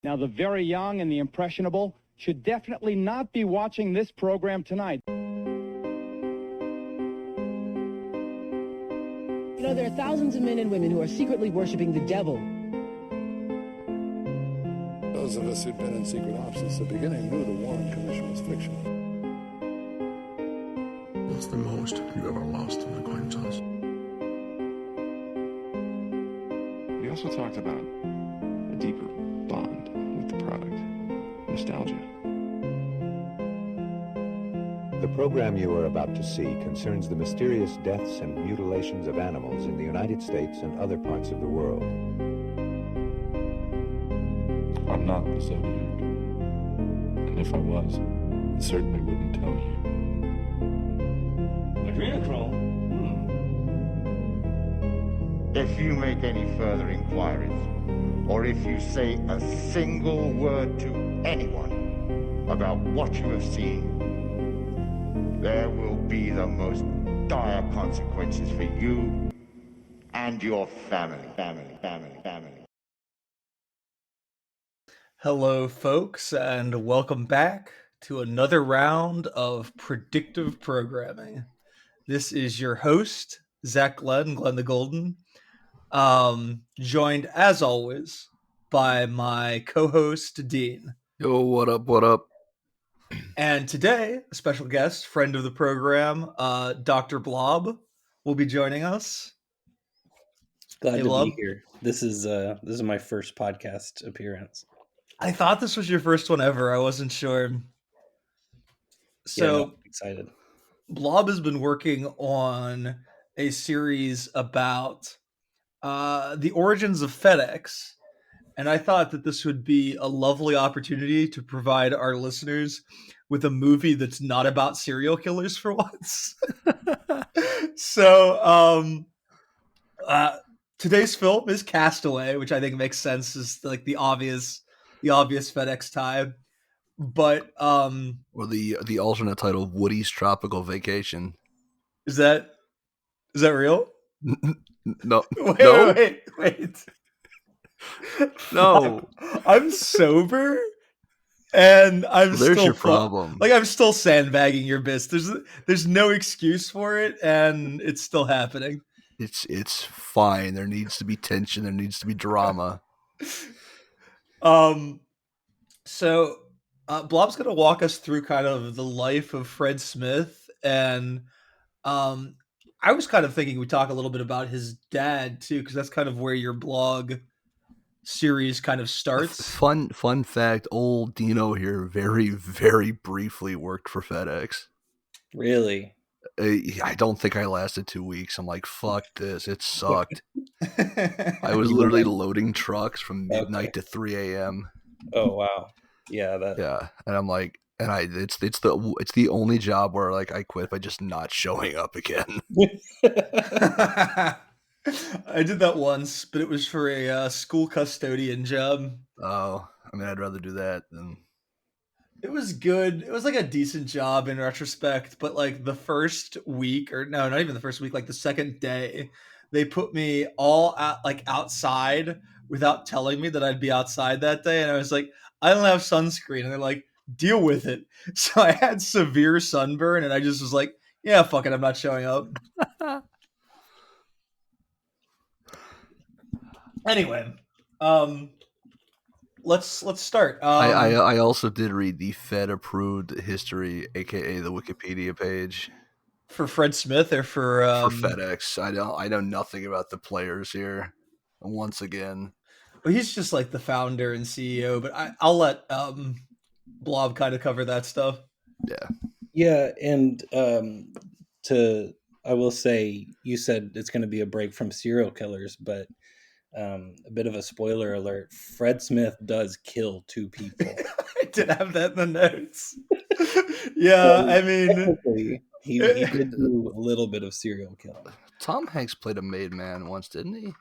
Now, the very young and the impressionable should definitely not be watching this program tonight. You know, there are thousands of men and women who are secretly worshiping the devil. Those of us who'd been in secret ops since the beginning knew the Warren Commission was fiction. What's the most you ever lost an acquaintance? We also talked about a deeper bond with the product. Nostalgia. The program you are about to see concerns the mysterious deaths and mutilations of animals in the United States and other parts of the world. I'm not the Zodiac. And if I was, I certainly wouldn't tell you. Adrenochrome? If you make any further inquiries, or if you say a single word to anyone about what you have seen, there will be the most dire consequences for you and your family. Hello, folks, and welcome back to another round of predictive programming. This is your host, Zach Glenn the Golden, joined, as always, by my co-host, Dean. Yo, what up? And today, a special guest, friend of the program, Dr. Blobb, will be joining us. Glad to Blobb. be here. This is my first podcast appearance. I thought this was your first one ever. I wasn't sure. So I'm excited. Blobb has been working on a series about the origins of FedEx, and I thought that this would be a lovely opportunity to provide our listeners with a movie that's not about serial killers for once. So today's film is Castaway, which I think makes sense as like the obvious FedEx tie. But or the alternate title of Woody's Tropical Vacation. Is that real? No. Wait. No. I'm sober and There's your problem. Like, I'm still sandbagging your bits. There's no excuse for it, and it's still happening. It's fine. There needs to be tension. There needs to be drama. So Blobb's going to walk us through kind of the life of Fred Smith, and I was kind of thinking we talk a little bit about his dad too, because that's kind of where your blog series kind of starts. Fun fact, old Dino here very, very briefly worked for FedEx. Really? I don't think I lasted 2 weeks. I'm like, fuck this. It sucked. I was literally loading trucks from midnight to 3 a.m. Oh, wow. Yeah. And I'm like, it's the only job where like I quit by just not showing up again. I did that once, but it was for a school custodian job. Oh, I mean, I'd rather do that than. It was good. It was like a decent job in retrospect, but like the first week, or no, not even the first week, like the second day, they put me all outside without telling me that I'd be outside that day, and I was like, I don't have sunscreen, and they're like, deal with it. So I had severe sunburn, and I just was like, yeah, fuck it, I'm not showing up. Anyway, let's start. I also did read the Fed approved history, aka the Wikipedia page for Fred Smith or for FedEx. I know nothing about the players here. Once again, well, he's just like the founder and CEO, but I'll let Blobb kind of cover that stuff. Yeah, and I will say, you said it's going to be a break from serial killers, but a bit of a spoiler alert: Fred Smith does kill 2 people. I did have that in the notes. Yeah, I mean, he did do a little bit of serial killing. Tom Hanks played a made man once, didn't he?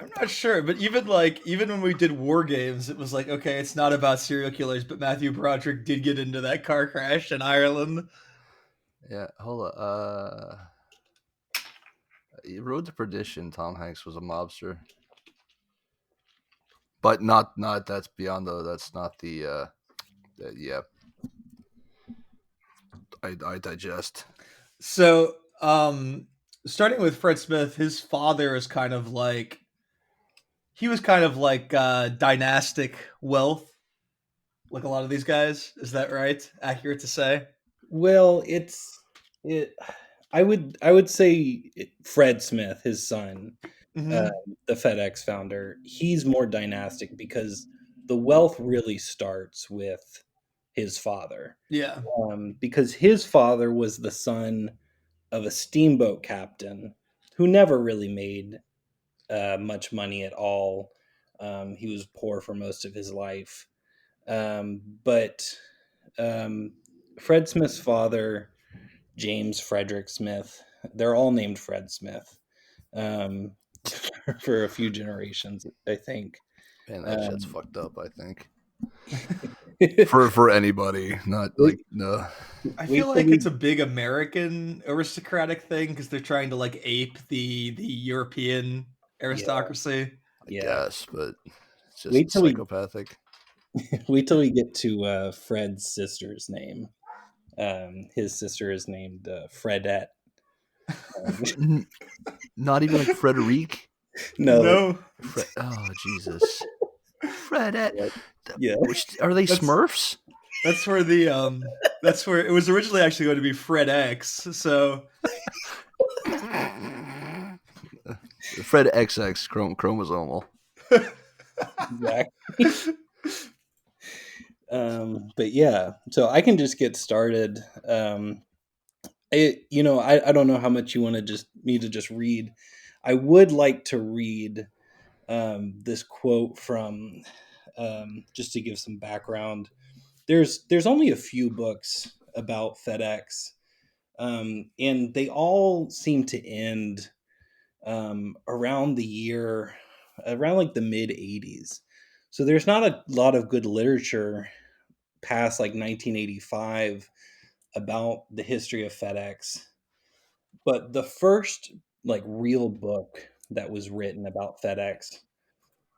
I'm not sure, but even when we did War Games, it was like, okay, it's not about serial killers, but Matthew Broderick did get into that car crash in Ireland. Yeah, hold on. Road to Perdition, Tom Hanks was a mobster. but not that's beyond that's not the yeah. I digest. So, starting with Fred Smith, his father is kind of like dynastic wealth, like a lot of these guys. Is that right? Accurate to say? Well, I would say Fred Smith, his son, Mm-hmm. the FedEx founder, he's more dynastic because the wealth really starts with his father. Yeah. Because his father was the son of a steamboat captain who never really made much money at all. He was poor for most of his life. But Fred Smith's father, James Frederick Smith, they're all named Fred Smith um, for a few generations, I think. Man, that shit's fucked up, I think. for anybody, not like no. I feel like it's a big American aristocratic thing because they're trying to like ape the European aristocracy. Yeah. I guess, but it's just psychopathic. Wait till we get to Fred's sister's name. His sister is named Fredette. Not even like Frederique. No. Oh Jesus, Fredette. Yeah. Are they Smurfs? That's where that's where it was originally actually going to be Fred X. So Fred XX chromosomal. Exactly. But yeah, so I can just get started. I don't know how much you want to me to just read. I would like to read this quote from just to give some background. There's only a few books about FedEx, and they all seem to end around like the mid 80s. So there's not a lot of good literature past like 1985 about the history of FedEx. But the first like real book that was written about FedEx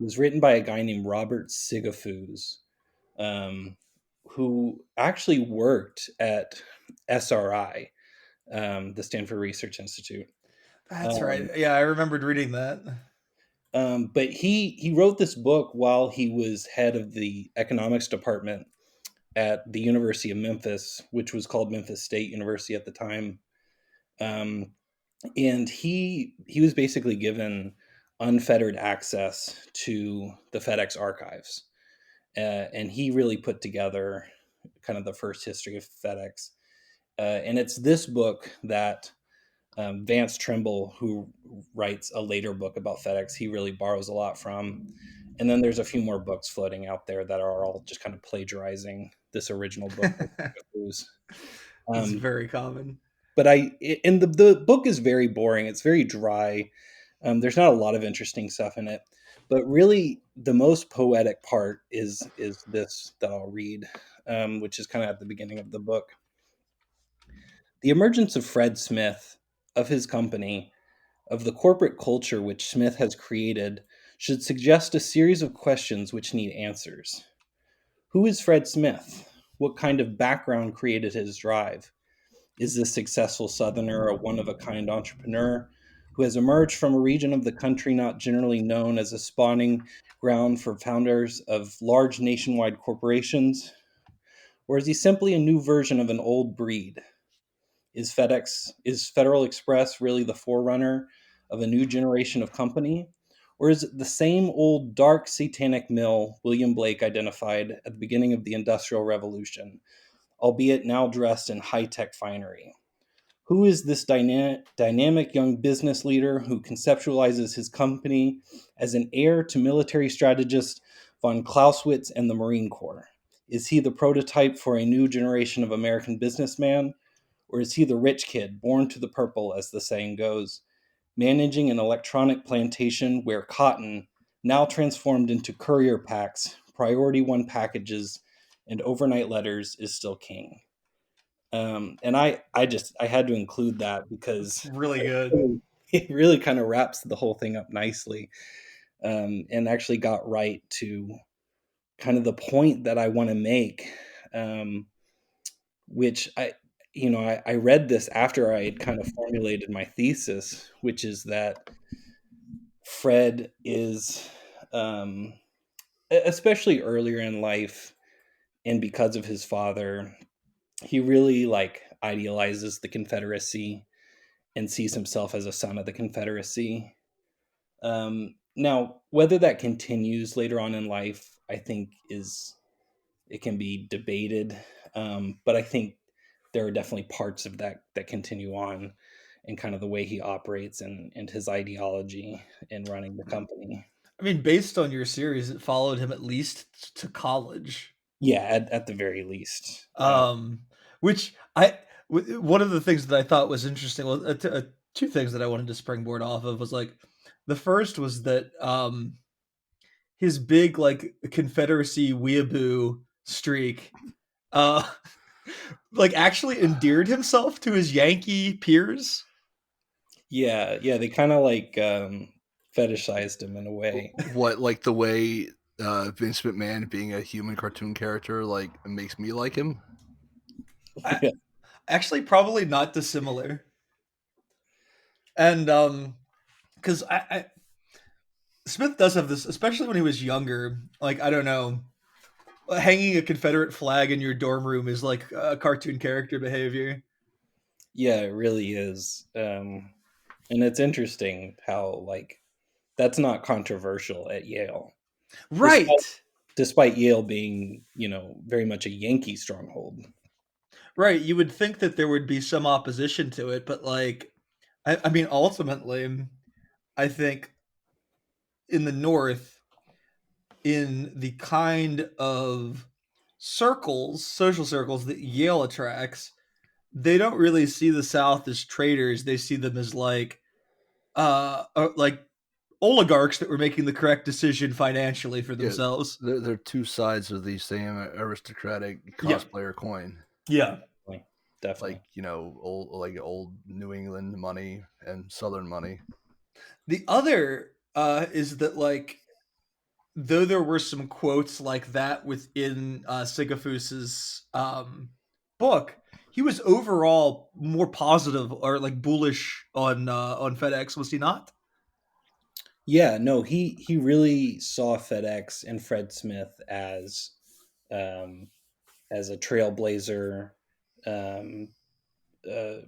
was written by a guy named Robert Sigafus, who actually worked at SRI, the Stanford Research Institute. That's right. Yeah, I remembered reading that. But he wrote this book while he was head of the economics department at the University of Memphis, which was called Memphis State University at the time. And he was basically given unfettered access to the FedEx archives. And he really put together kind of the first history of FedEx. And it's this book that Vance Trimble, who writes a later book about FedEx, he really borrows a lot from. And then there's a few more books floating out there that are all just kind of plagiarizing this original book. It's very common. But the book is very boring. It's very dry. There's not a lot of interesting stuff in it. But really, the most poetic part is this that I'll read, which is kind of at the beginning of the book. The emergence of Fred Smith, of his company, of the corporate culture which Smith has created, should suggest a series of questions which need answers. Who is Fred Smith? What kind of background created his drive? Is this successful Southerner a one-of-a-kind entrepreneur who has emerged from a region of the country not generally known as a spawning ground for founders of large nationwide corporations? Or is he simply a new version of an old breed? Is Federal Express really the forerunner of a new generation of company? Or is it the same old dark satanic mill William Blake identified at the beginning of the Industrial Revolution, albeit now dressed in high-tech finery? Who is this dynamic young business leader who conceptualizes his company as an heir to military strategist von Clausewitz and the Marine Corps? Is he the prototype for a new generation of American businessman? Or is he the rich kid, born to the purple, as the saying goes, managing an electronic plantation where cotton, now transformed into courier packs, priority one packages, and overnight letters, is still king? And I had to include that because it's really good. It really kind of wraps the whole thing up nicely. and actually got right to kind of the point that I want to make, which I read this after I had kind of formulated my thesis, which is that Fred is, especially earlier in life, and because of his father, he really like idealizes the Confederacy and sees himself as a son of the Confederacy. Now, whether that continues later on in life, I think it can be debated. But I think there are definitely parts of that continue on, and kind of the way he operates and his ideology in running the company. I mean, based on your series, it followed him at least to college. Yeah, at the very least. Which one of the things that I thought was interesting, well, two things that I wanted to springboard off of was like, the first was that his big like Confederacy weeaboo streak, like actually endeared himself to his Yankee peers. Yeah, they kind of like fetishized him in a way. What, like the way Vince McMahon being a human cartoon character like makes me like him? Actually, probably not dissimilar. And because I Smith does have this, especially when he was younger. Like, I don't know, hanging a Confederate flag in your dorm room is like a cartoon character behavior. Yeah, it really is. And it's interesting how like that's not controversial at Yale. Right. Despite Yale being, very much a Yankee stronghold. Right. You would think that there would be some opposition to it, but like, I mean, ultimately, I think in the North, in the kind of social circles that Yale attracts, they don't really see the South as traitors. They see them as like oligarchs that were making the correct decision financially for themselves. Yeah, they're two sides of the same aristocratic cosplayer coin. Yeah, definitely. Like old New England money and Southern money. The other is that like, though there were some quotes like that within Sigafoos's book, he was overall more positive or like bullish on FedEx, was he not? Yeah, no, he really saw FedEx and Fred Smith as a trailblazer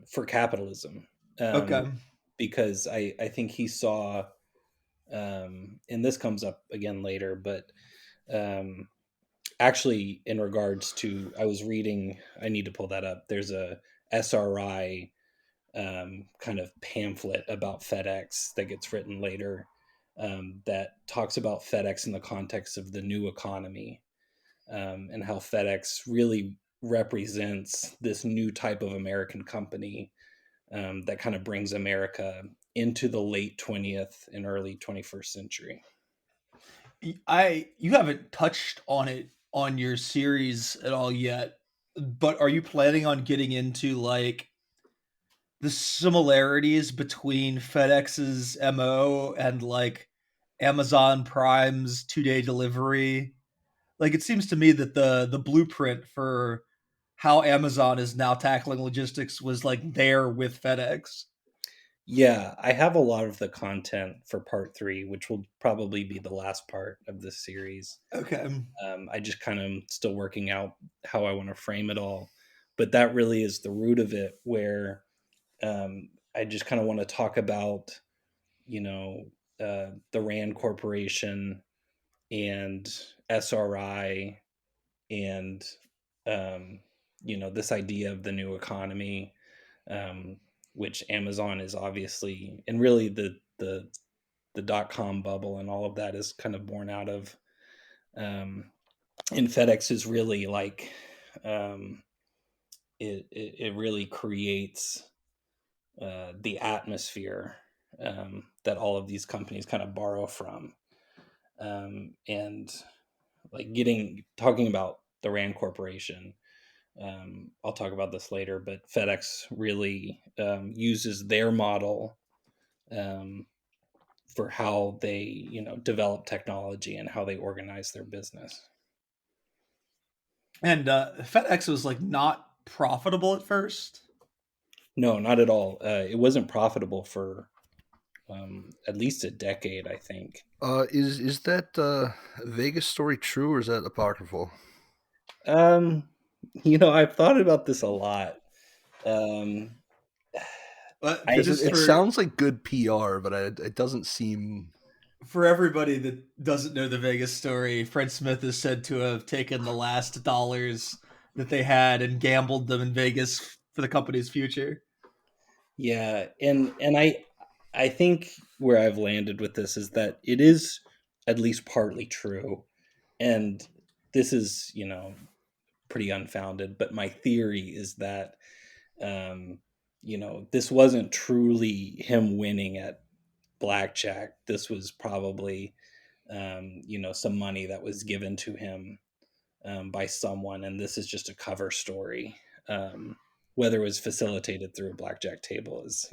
for capitalism. Okay. Because I think he saw, and this comes up again later, but actually in regards to, I was reading, I need to pull that up. There's a SRI kind of pamphlet about FedEx that gets written later, that talks about FedEx in the context of the new economy, and how FedEx really represents this new type of American company that kind of brings America into the late 20th and early 21st century. You haven't touched on it on your series at all yet, but are you planning on getting into like the similarities between FedEx's MO and like Amazon Prime's 2-day delivery? Like, it seems to me that the blueprint for how Amazon is now tackling logistics was like there with FedEx. Yeah, I have a lot of the content for part 3, which will probably be the last part of this series. Okay. I just kind of still working out how I want to frame it all, but that really is the root of it, where I just kind of want to talk about, the Rand Corporation and SRI and, this idea of the new economy, which Amazon is obviously, and really the .com bubble and all of that is kind of born out of. And FedEx is really like, it really creates the atmosphere that all of these companies kind of borrow from. And like talking about the Rand Corporation, I'll talk about this later, but FedEx really uses their model for how they develop technology and how they organize their business. And FedEx was like not profitable at first. No, not at all. It wasn't profitable for at least a decade, I think. Is that Vegas story true, or is that apocryphal? I've thought about this a lot. It sounds like good PR, but it doesn't seem. For everybody that doesn't know the Vegas story, Fred Smith is said to have taken the last dollars that they had and gambled them in Vegas for the company's future. Yeah, and I think where I've landed with this is that it is at least partly true, and this is pretty unfounded. But my theory is that this wasn't truly him winning at blackjack. This was probably some money that was given to him by someone, and this is just a cover story. Whether it was facilitated through a blackjack table is,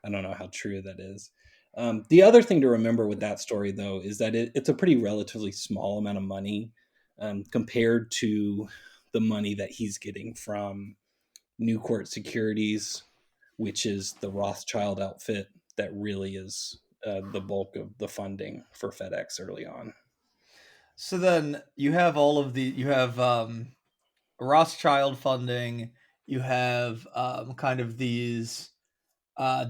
I don't know how true that is. The other thing to remember with that story, though, is that it's a pretty relatively small amount of money compared to the money that he's getting from Newcourt Securities, which is the Rothschild outfit that really is the bulk of the funding for FedEx early on. So then you have Rothschild funding, you have kind of these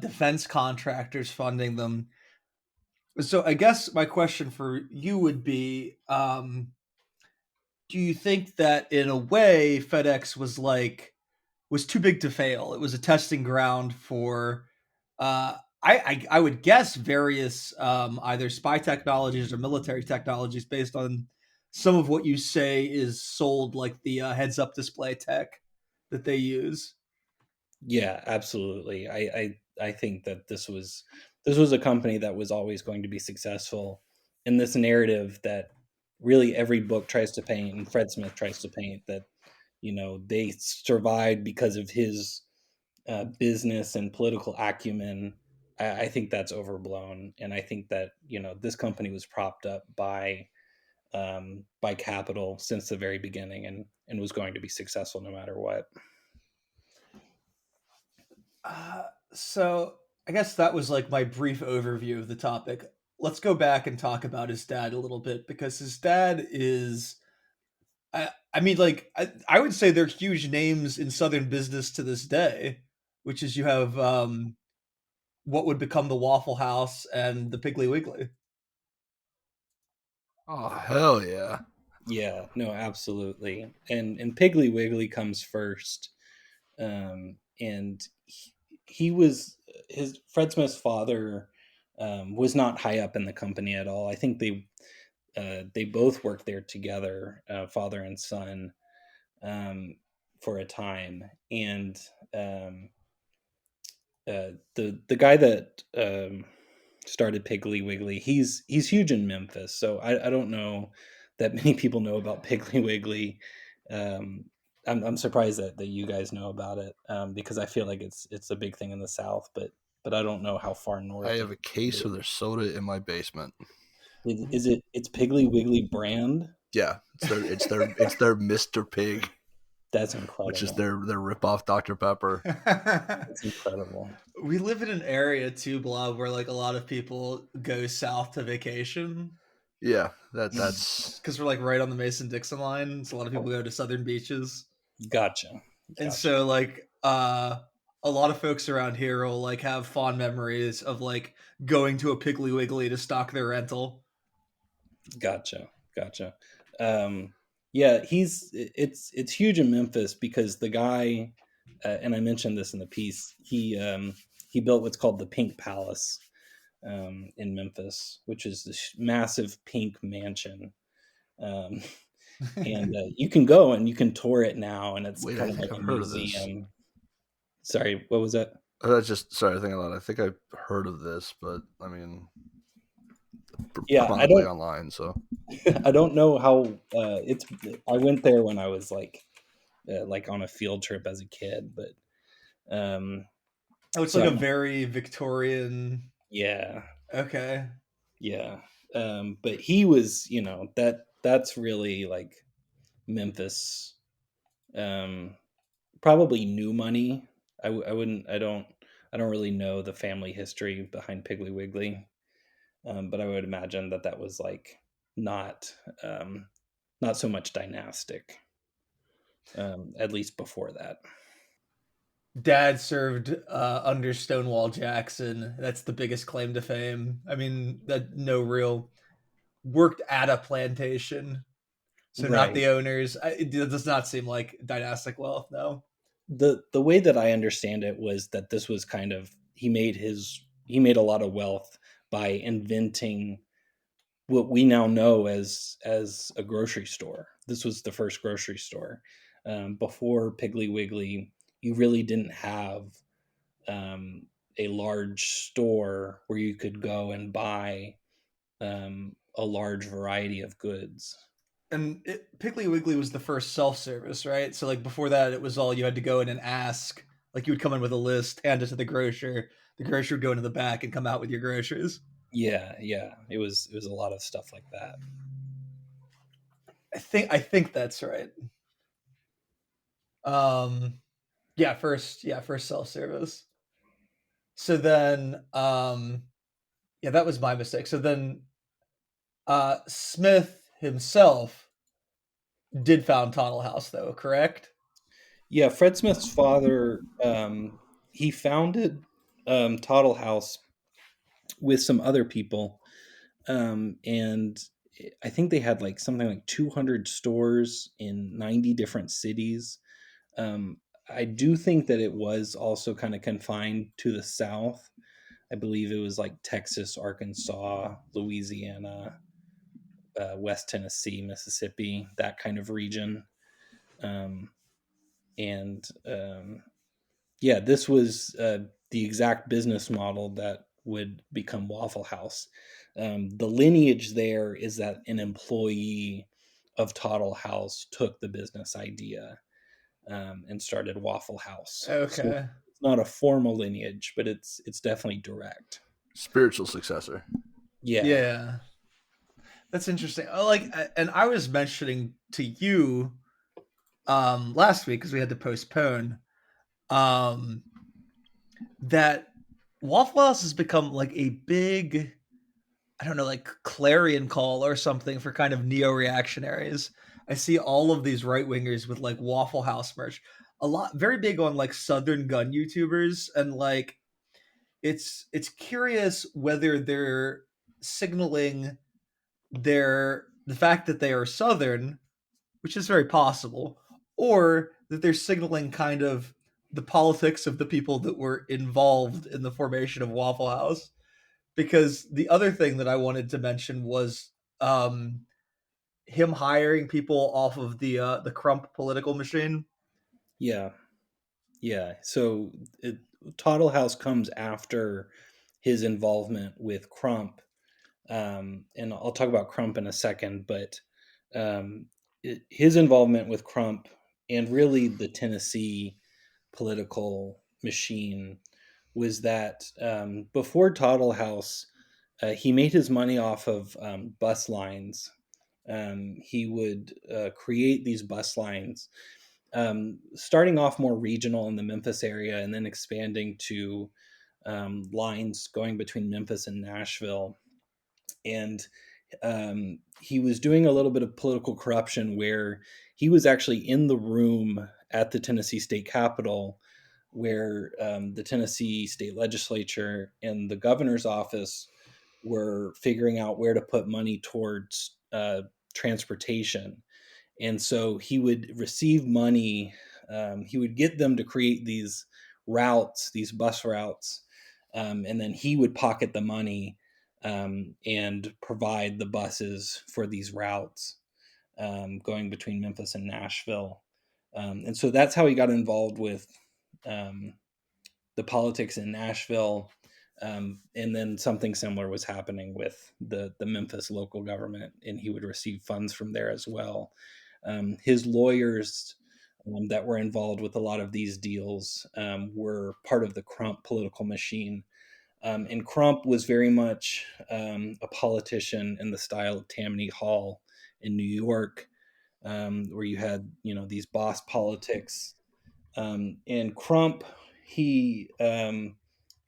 defense contractors funding them. So I guess my question for you would be, do you think that in a way FedEx was too big to fail? It was a testing ground for, I would guess, various either spy technologies or military technologies based on some of what you say is sold, like the heads-up display tech that they use. Yeah, absolutely. I think that this was a company that was always going to be successful in this narrative that really every book tries to paint, and Fred Smith tries to paint, that they survived because of his business and political acumen. I think that's overblown, and I think that this company was propped up by capital since the very beginning, and was going to be successful no matter what. So I guess that was like my brief overview of the topic. Let's go back and talk about his dad a little bit, because his dad is, I mean, like, I would say they're huge names in Southern business to this day, which is you have what would become the Waffle House and the Piggly Wiggly. Oh, hell yeah. Yeah, no, absolutely. And Piggly Wiggly comes first. And Fred Smith's father was not high up in the company at all. I think they both worked there together, father and son, for a time. And the guy that started Piggly Wiggly, he's huge in Memphis. So I don't know that many people know about Piggly Wiggly. I'm surprised that you guys know about it, because I feel like it's a big thing in the South, but I don't know how far north. I have a case of their soda in my basement. It's Piggly Wiggly brand? Yeah, it's their Mr. Pig. That's incredible. Which is their rip-off Dr. Pepper. That's incredible. We live in an area too, Blobb, where like a lot of people go south to vacation. Yeah, that's because we're like right on the Mason-Dixon line. So a lot of people go to southern beaches. Gotcha. And so like a lot of folks around here will like have fond memories of like going to a Piggly Wiggly to stock their rental. Gotcha. Yeah, it's huge in Memphis because the guy, and I mentioned this in the piece, he built what's called the Pink Palace in Memphis, which is this massive pink mansion. And you can go and you can tour it now, and it's kind of like a museum. Sorry, what was that? I think I've heard of this, but I mean, yeah, I don't online, so I don't know how it's. I went there when I was like on a field trip as a kid, but it's like a very Victorian. Yeah, Okay. Yeah. But he was, that's really like Memphis, probably new money. I wouldn't, I don't really know the family history behind Piggly Wiggly. But I would imagine that was like not, not so much dynastic, at least before that. Dad served under Stonewall Jackson. That's the biggest claim to fame. I mean, that no real worked at a plantation, so not Right. the owners. It does not seem like dynastic wealth. No. The way that I understand it was that this was kind of, he made a lot of wealth by inventing what we now know as a grocery store. This was the first grocery store. Before Piggly Wiggly, you really didn't have a large store where you could go and buy a large variety of goods. And Piggly Wiggly was the first self-service, right? So like before that, it was all you had to go in and ask. Like you would come in with a list, hand it to the grocer. The grocer would go into the back and come out with your groceries. Yeah, it was a lot of stuff like that. I think that's right. First self-service. So then yeah, that was my mistake. So then Smith himself did found Tunnel House though, correct? Yeah, Fred Smith's father, he founded Toddle House with some other people, and I think they had like something like 200 stores in 90 different cities. I do think that it was also kind of confined to the South. I believe it was like Texas, Arkansas, Louisiana, West Tennessee, Mississippi, that kind of region. Um, and Yeah, this was the exact business model that would become Waffle House. The lineage there is that an employee of Toddle House took the business idea and started Waffle House. So Okay. it's not a formal lineage, but it's definitely direct. Spiritual successor. Yeah. That's interesting. And I was mentioning to you last week because we had to postpone um that Waffle House has become like a big, I don't know, like clarion call or something for kind of neo-reactionaries. I see all of these right wingers with like Waffle House merch. A lot very big on like Southern gun YouTubers, and like it's curious whether they're signaling the fact that they are Southern, which is very possible, or that they're signaling kind of the politics of the people that were involved in the formation of Waffle House. Because the other thing that I wanted to mention was um, him hiring people off of the Crump political machine. Yeah, yeah. So Toddle House comes after his involvement with Crump, and I'll talk about Crump in a second. But his involvement with Crump and really the Tennessee political machine was that before Toddle House, he made his money off of bus lines. He would create these bus lines, starting off more regional in the Memphis area and then expanding to lines going between Memphis and Nashville. And he was doing a little bit of political corruption where he was actually in the room at the Tennessee state capitol where the Tennessee state legislature and the governor's office were figuring out where to put money towards transportation. And so he would receive money. He would get them to create these routes, these bus routes, and then he would pocket the money and provide the buses for these routes going between Memphis and Nashville. And so that's how he got involved with the politics in Nashville. And then something similar was happening with the Memphis local government, and he would receive funds from there as well. His lawyers that were involved with a lot of these deals were part of the Crump political machine. And Crump was very much a politician in the style of Tammany Hall in New York, where you had, these boss politics. And Crump,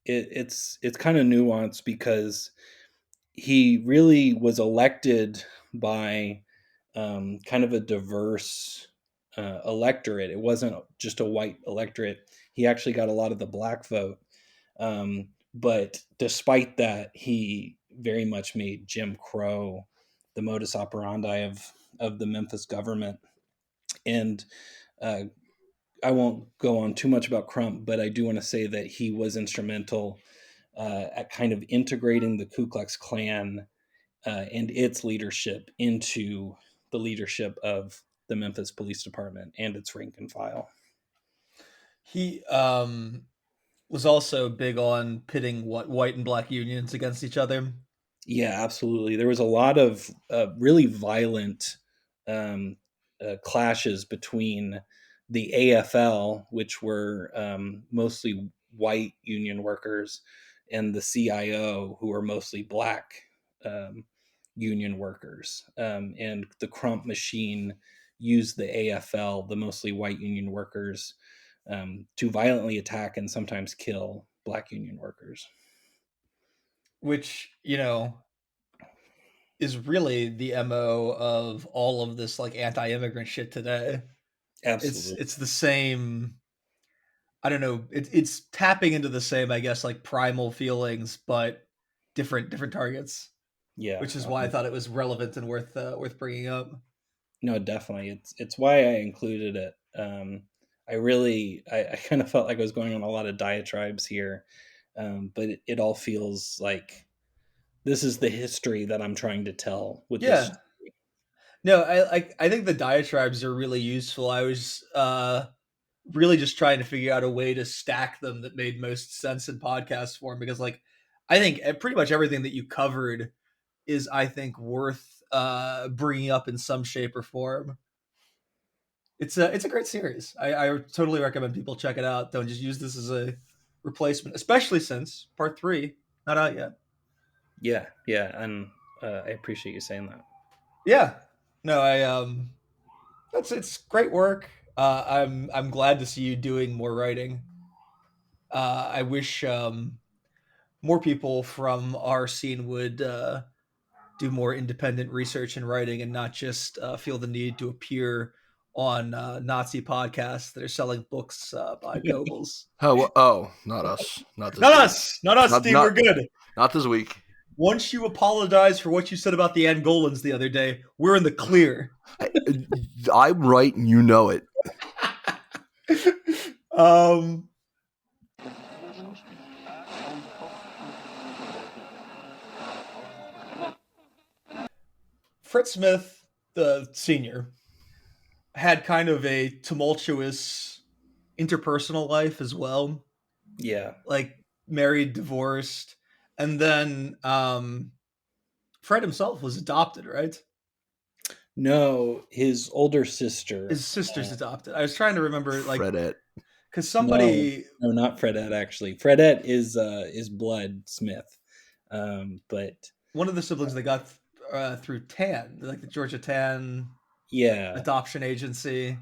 it's kind of nuanced because he really was elected by kind of a diverse electorate. It wasn't just a white electorate. He actually got a lot of the black vote. But despite that, he very much made Jim Crow the modus operandi of the Memphis government. And I won't go on too much about Crump, but I do want to say that he was instrumental at kind of integrating the Ku Klux Klan and its leadership into the leadership of the Memphis Police Department and its rank and file. He was also big on pitting white and black unions against each other. Yeah, absolutely. There was a lot of really violent clashes between the AFL, which were mostly white union workers, and the CIO, who were mostly black union workers. And the Crump machine used the AFL, the mostly white union workers, to violently attack and sometimes kill black union workers. Which, is really the MO of all of this like anti-immigrant shit today. Absolutely. It's the same. I don't know. It's tapping into the same, I guess, like primal feelings, but different targets. Yeah, which is why I thought it was relevant and worth bringing up. No, definitely. It's why I included it. I kind of felt like I was going on a lot of diatribes here, but it all feels like this is the history that I'm trying to tell with this story. No, I think the diatribes are really useful. I was really just trying to figure out a way to stack them that made most sense in podcast form, because like I think pretty much everything that you covered is, I think, worth bringing up in some shape or form. It's a great series. I totally recommend people check it out. Don't just use this as a replacement, especially since part 3 not out yet. Yeah, and I appreciate you saying that. Yeah, no, it's great work. I'm glad to see you doing more writing. I wish more people from our scene would do more independent research and writing, and not just feel the need to appear on Nazi podcasts that are selling books by Goebbels. Not us. Not us, Steve. We're good. Not this week. Once you apologize for what you said about the Angolans the other day, we're in the clear. I'm right, and you know it. Fred Smith, the senior, had kind of a tumultuous interpersonal life as well. Yeah. Like married, divorced, and then Fred himself was adopted, right? No, his older sister. His sister's adopted. I was trying to remember, like, Fredette. Because somebody... No, not Fredette, actually. Fredette is Blood Smith. But... one of the siblings they got through TAN, like the Georgia TAN adoption agency.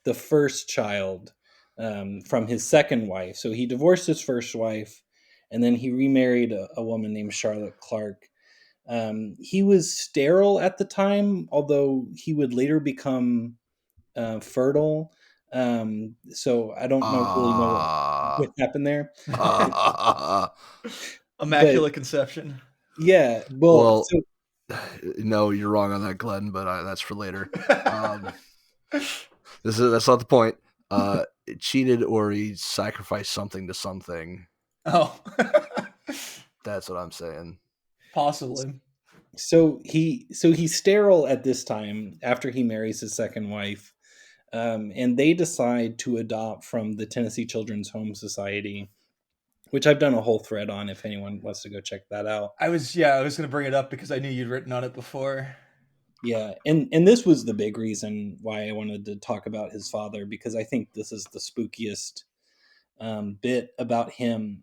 The first child from his second wife. So he divorced his first wife, and then he remarried a woman named Charlotte Clark. He was sterile at the time, although he would later become fertile. So I don't really know what happened there. Immaculate conception. Yeah. No, you're wrong on that, Glenn, but that's for later. That's not the point. Cheated, or he sacrificed something to something. Oh. That's what I'm saying. Possibly. So he's sterile at this time after he marries his second wife, and they decide to adopt from the Tennessee Children's Home Society, which I've done a whole thread on if anyone wants to go check that out. I was going to bring it up because I knew you'd written on it before. Yeah, and this was the big reason why I wanted to talk about his father, because I think this is the spookiest bit about him,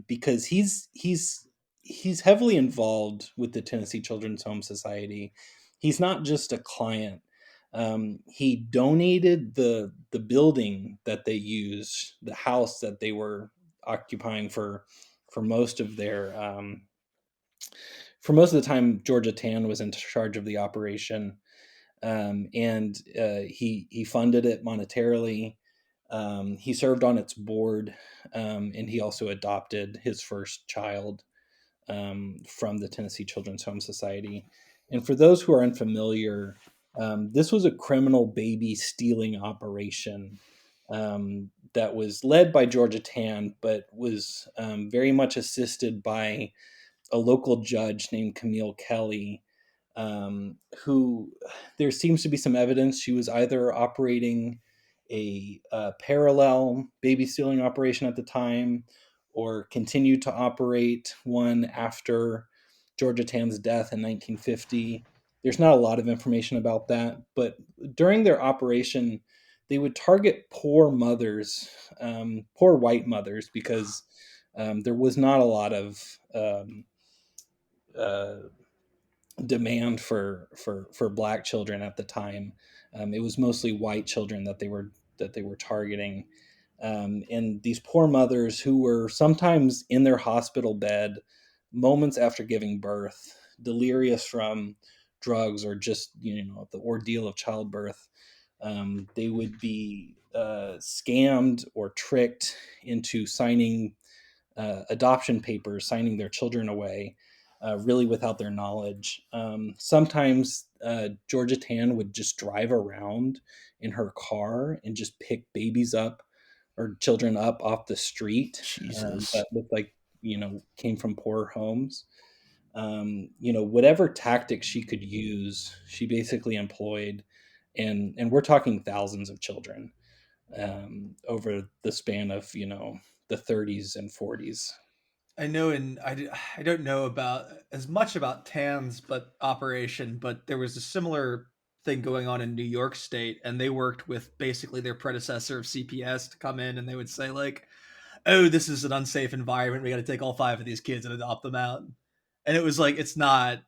because he's heavily involved with the Tennessee Children's Home Society. He's not just a client. He donated the building that they used, the house that they were occupying for most of their for most of the time Georgia Tan was in charge of the operation, and he funded it monetarily. He served on its board, and he also adopted his first child from the Tennessee Children's Home Society. And for those who are unfamiliar, this was a criminal baby stealing operation that was led by Georgia Tan, but was very much assisted by a local judge named Camille Kelly, who there seems to be some evidence she was either operating a parallel baby stealing operation at the time, or continued to operate one after Georgia Tan's death in 1950. There's not a lot of information about that, but during their operation, they would target poor mothers, poor white mothers, because there was not a lot of demand for black children at the time. It was mostly white children that they were targeting, and these poor mothers who were sometimes in their hospital bed moments after giving birth, delirious from drugs or just the ordeal of childbirth. They would be scammed or tricked into signing adoption papers, signing their children away, really without their knowledge. Sometimes Georgia Tan would just drive around in her car and just pick babies up or children up off the street that looked like came from poor homes. Whatever tactics she could use, she basically employed, and we're talking thousands of children over the span of the 30s and 40s. I know, and I don't know about as much about Tan's operation, but there was a similar thing going on in New York State, and they worked with basically their predecessor of CPS to come in, and they would say like, "Oh, this is an unsafe environment. We got to take all 5 of these kids and adopt them out." And it was like, it's not.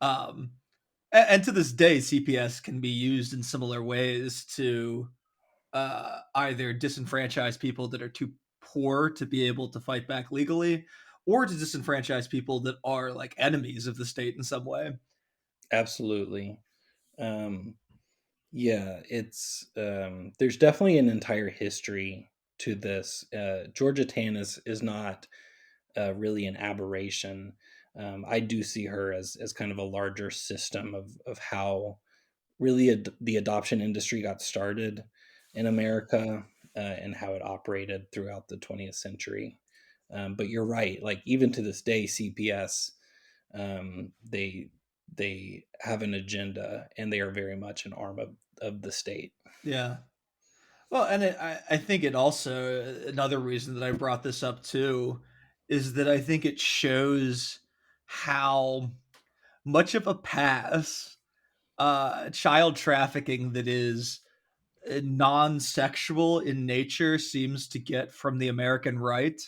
And to this day, CPS can be used in similar ways to either disenfranchise people that are too poor to be able to fight back legally, or to disenfranchise people that are like enemies of the state in some way. Absolutely. Yeah, it's there's definitely an entire history to this. Georgia Tan is not really an aberration. I do see her as kind of a larger system of how really the adoption industry got started in America, and how it operated throughout the 20th century. But you're right, like even to this day, CPS, they have an agenda, and they are very much an arm of the state. Yeah. Well, and I think it also, another reason that I brought this up too, is that I think it shows how much of a pass child trafficking that is non-sexual in nature seems to get from the American right,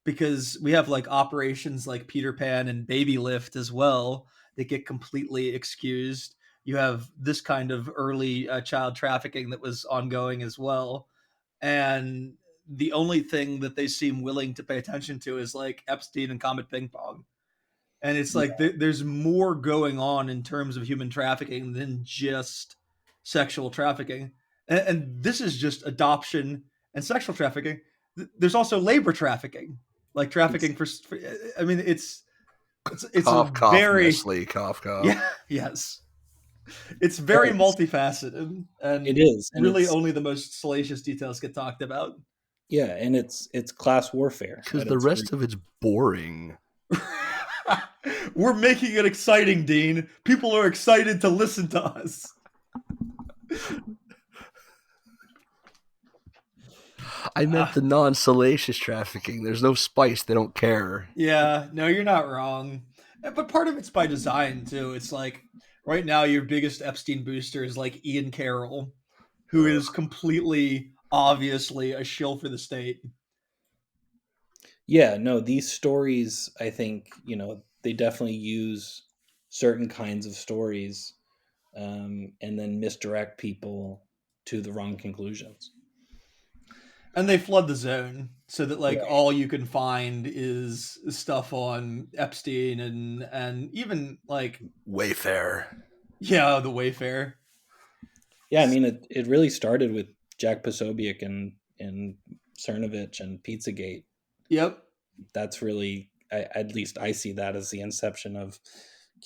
because we have like operations like Peter Pan and Baby Lift as well that get completely excused. You have this kind of early child trafficking that was ongoing as well, and the only thing that they seem willing to pay attention to is like Epstein and Comet Ping Pong. And it's like there's more going on in terms of human trafficking than just sexual trafficking. And this is just adoption and sexual trafficking. There's also labor trafficking, like trafficking for I mean, it's cough, a cough, very Nestle, cough, cough. Yeah, yes. It's very multifaceted, and it is, and really only the most salacious details get talked about. Yeah, and it's class warfare because the rest of it's boring. We're making it exciting, Dean. People are excited to listen to us. I meant the non-salacious trafficking. There's no spice. They don't care. Yeah, no, you're not wrong. But part of it's by design, too. It's like, right now, your biggest Epstein booster is like Ian Carroll, who is completely, obviously, a shill for the state. Yeah, no, these stories, I think, they definitely use certain kinds of stories, and then misdirect people to the wrong conclusions. And they flood the zone so that like Right. all you can find is stuff on Epstein and even like Wayfair. yeah, the Wayfair. Yeah, I mean, it really started with Jack Posobiec and Cernovich and Pizzagate. Yep. That's really, at least I see that as the inception of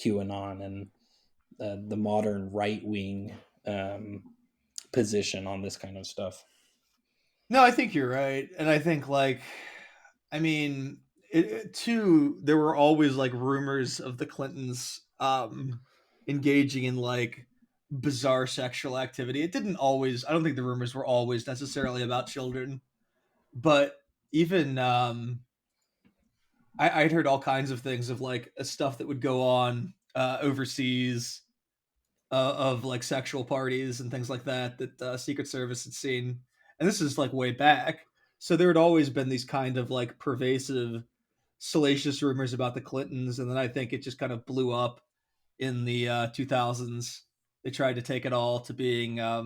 QAnon and the modern right wing position on this kind of stuff. No, I think you're right. And I think like I mean, too, there were always like rumors of the Clintons engaging in like bizarre sexual activity. It didn't always, I don't think the rumors were always necessarily about children, but even I'd heard all kinds of things of like stuff that would go on overseas of like sexual parties and things like that that Secret Service had seen, and this is like way back. So there had always been these kind of like pervasive, salacious rumors about the Clintons, and then I think it just kind of blew up in the 2000s. They tried to take it all to being a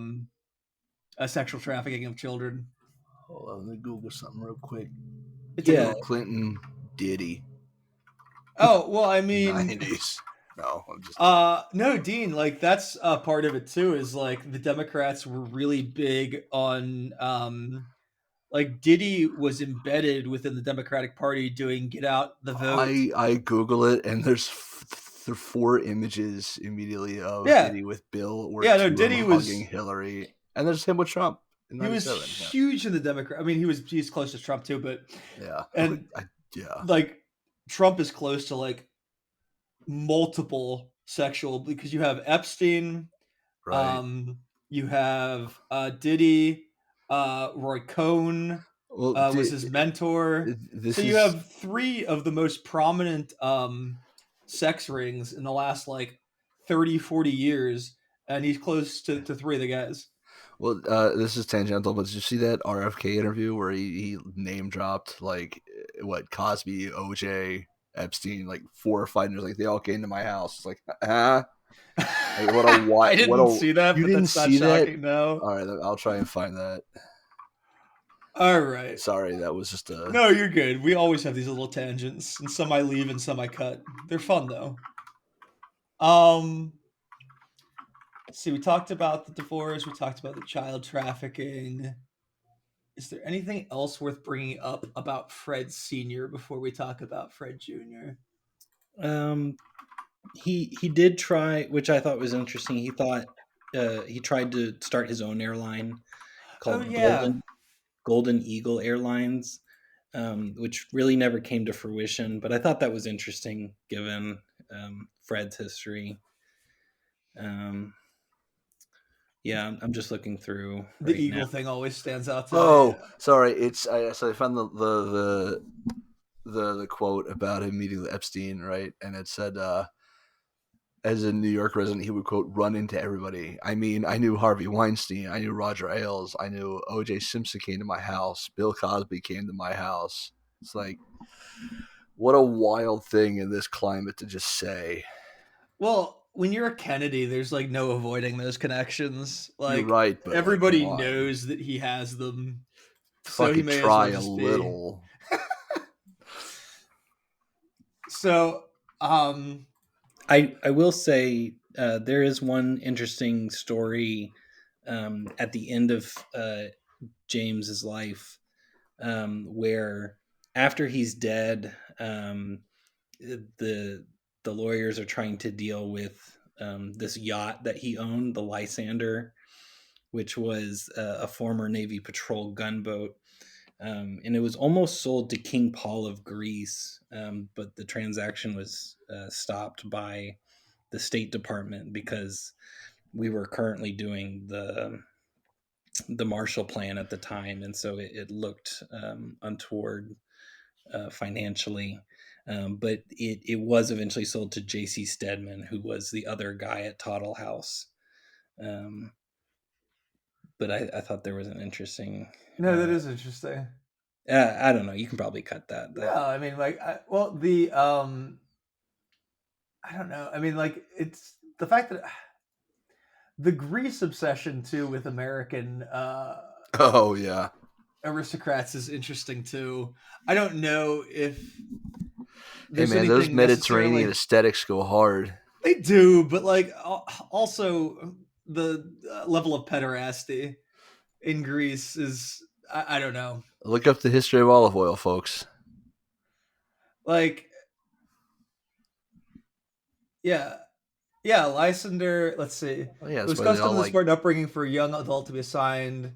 sexual trafficking of children. Hold on, let me Google something real quick. Yeah. Bill Clinton, Diddy. Oh well, I mean, 90s. No, I'm just. no, Dean. Like that's part of it too. Is like the Democrats were really big on like Diddy was embedded within the Democratic Party doing "Get Out the Vote." I Google it and there's 4 images immediately of Yeah. Diddy with Bill or Yeah, no, 2 of Diddy them was- hugging Hillary, and there's him with Trump in He was 97. Yeah. huge in the Democrat. I mean, he's close to Trump too, but Yeah. and Yeah. like Trump is close to like multiple sexual because you have Epstein, Right. you have Diddy, Roy Cohn Well, was his mentor. this So you is have 3 of the most prominent sex rings in the last like 30, 40 years, and he's close to 3 of the guys. well, this is tangential, but did you see that RFK interview where he name dropped like what Cosby, OJ, Epstein, like 4 or 5 years, like they all came to my house. It's like, like, what a I didn't see that, you but didn't that's not see shocking. that? No. All right, I'll try and find that. All right. Sorry, that was just a. No, you're good. We always have these little tangents, and some I leave and some I cut. They're fun though. See, we talked about the divorce. We talked about the child trafficking. Is there anything else worth bringing up about Fred Sr. before we talk about Fred Jr.? He did try, which I thought was interesting. He tried to start his own airline called Golden Eagle Airlines, which really never came to fruition. But I thought that was interesting given Fred's history. Yeah, I'm just looking through. The right eagle now. thing always stands out to me. Oh, sorry. So I found the quote about him meeting with Epstein, right? And it said, as a New York resident, he would quote run into everybody. I mean, I knew Harvey Weinstein, I knew Roger Ailes, I knew O.J. Simpson came to my house, Bill Cosby came to my house. It's like, what a wild thing in this climate to just say. Well, when you're a Kennedy, there's like no avoiding those connections. Like You're right, but everybody like, knows that he has them. So he may try as well a little. So, I will say there is one interesting story at the end of James's life where after he's dead, the lawyers are trying to deal with this yacht that he owned, the Lysander, which was a former Navy patrol gunboat. And it was almost sold to King Paul of Greece, but the transaction was stopped by the State Department because we were currently doing the Marshall Plan at the time, and so it looked untoward financially. But it was eventually sold to J.C. Stedman, who was the other guy at Tottle House. But I thought there was an interesting. No, that is interesting. I don't know. You can probably cut that. No, I mean, like, I don't know. I mean, like, it's the fact that the Greece obsession too with American Oh yeah. aristocrats is interesting too. I don't know if Hey there's man, those anything Mediterranean necessarily aesthetics go hard. they do, but like also the level of pederasty in Greece is I don't know. Look up the history of olive oil, folks. Like yeah. Yeah, Lysander, let's see. Oh, yeah, It that's was why they custom all in the like. Spartan upbringing for a young adult to be assigned.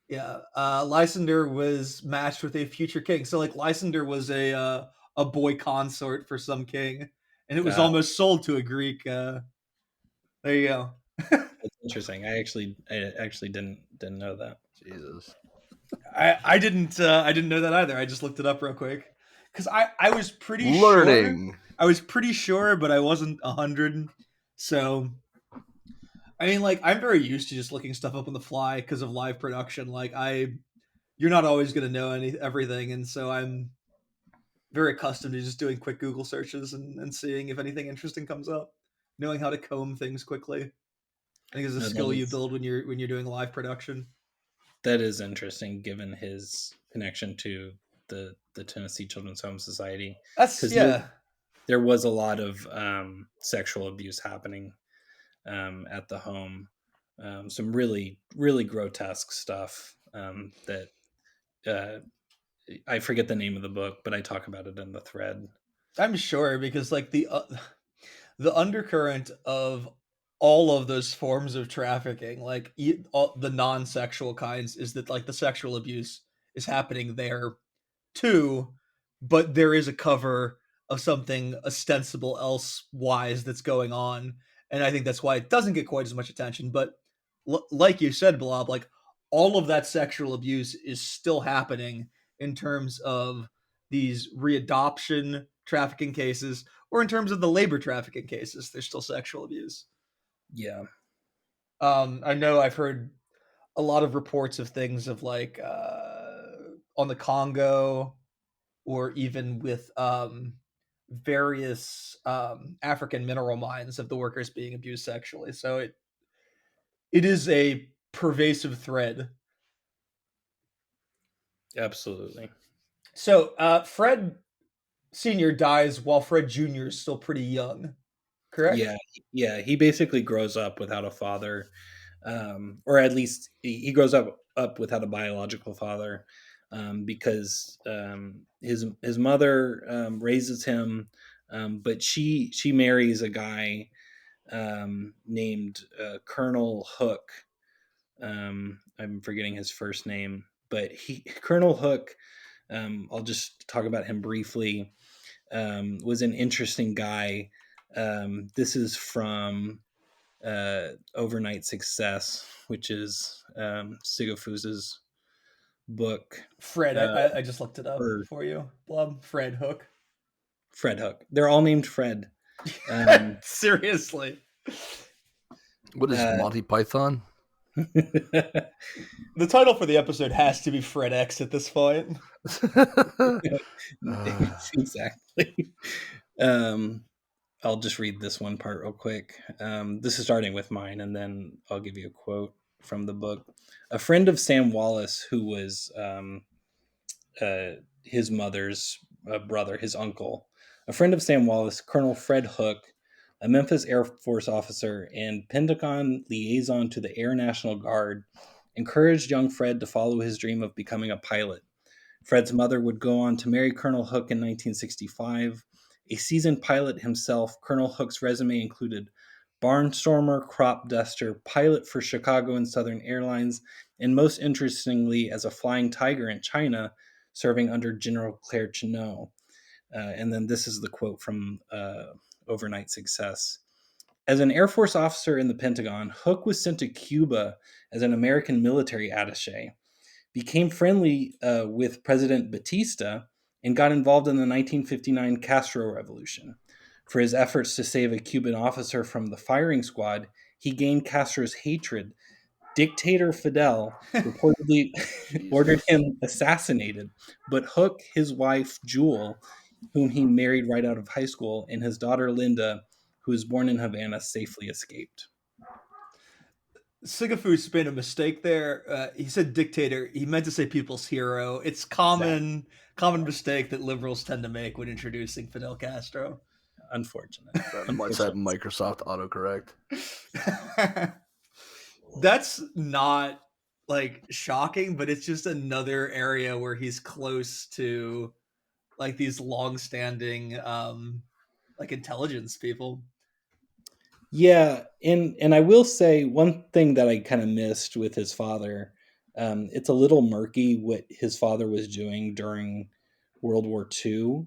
Yeah, Lysander was matched with a future king. So like Lysander was a boy consort for some king, and it was almost sold to a Greek. There you go. That's interesting. I actually didn't know that. Jesus. I didn't know that either. I just looked it up real quick because I was pretty Learning. sure. I was pretty sure, but I wasn't 100. So I mean, like, I'm very used to just looking stuff up on the fly because of live production. Like, you're not always going to know everything, and so I'm very accustomed to just doing quick Google searches and seeing if anything interesting comes up. Knowing how to comb things quickly, I think is a skill you build when you're doing live production. That is interesting, given his connection to the Tennessee Children's Home Society. That's There was a lot of sexual abuse happening at the home. Some really, really grotesque stuff that I forget the name of the book, but I talk about it in the thread. I'm sure, because like the undercurrent of all of those forms of trafficking, like the non-sexual kinds, is that like the sexual abuse is happening there too, but there is a cover of something ostensible elsewise that's going on, and I think that's why it doesn't get quite as much attention. But like you said, Blob, like all of that sexual abuse is still happening in terms of these readoption trafficking cases, or in terms of the labor trafficking cases. There's still sexual abuse. Yeah. I know I've heard a lot of reports of things of like on the Congo, or even with various African mineral mines, of the workers being abused sexually. So it is a pervasive thread. Absolutely. So Fred Sr. dies while Fred Jr. is still pretty young, correct? Yeah. He basically grows up without a father, or at least he grows up without a biological father, because his mother raises him, but she marries a guy named Colonel Hook. I'm forgetting his first name, but Colonel Hook, I'll just talk about him briefly, was an interesting guy. This is from Overnight Success, which is Sigafuz's book. Fred, I just looked it up for you. Blob, Fred Hook. Fred Hook. They're all named Fred. Seriously. What is Monty Python? The title for the episode has to be Fred X at this point. Exactly. I'll just read this one part real quick. This is starting with mine, and then I'll give you a quote from the book. A friend of Sam Wallace, who was his mother's brother, his uncle, a friend of Sam Wallace, Colonel Fred Hook, a Memphis Air Force officer and Pentagon liaison to the Air National Guard, encouraged young Fred to follow his dream of becoming a pilot. Fred's mother would go on to marry Colonel Hook in 1965. A seasoned pilot himself, Colonel Hook's resume included barnstormer, crop duster, pilot for Chicago and Southern Airlines, and most interestingly, as a flying tiger in China, serving under General Claire Chennault. And then this is the quote from Overnight Success. As an Air Force officer in the Pentagon, Hook was sent to Cuba as an American military attaché, became friendly with President Batista, and got involved in the 1959 Castro Revolution. For his efforts to save a Cuban officer from the firing squad, he gained Castro's hatred Dictator Fidel reportedly ordered him assassinated, but Hook, his wife Jewel, whom he married right out of high school, and his daughter Linda, who was born in Havana, safely escaped. Sigafoos made a mistake there. He said dictator. He meant to say people's hero. It's common mistake that liberals tend to make when introducing Fidel Castro. Unfortunate. Let's have Microsoft autocorrect. That's not like shocking, but it's just another area where he's close to like these long-standing like intelligence people. Yeah, and I will say one thing that I kind of missed with his father. It's a little murky what his father was doing during World War II.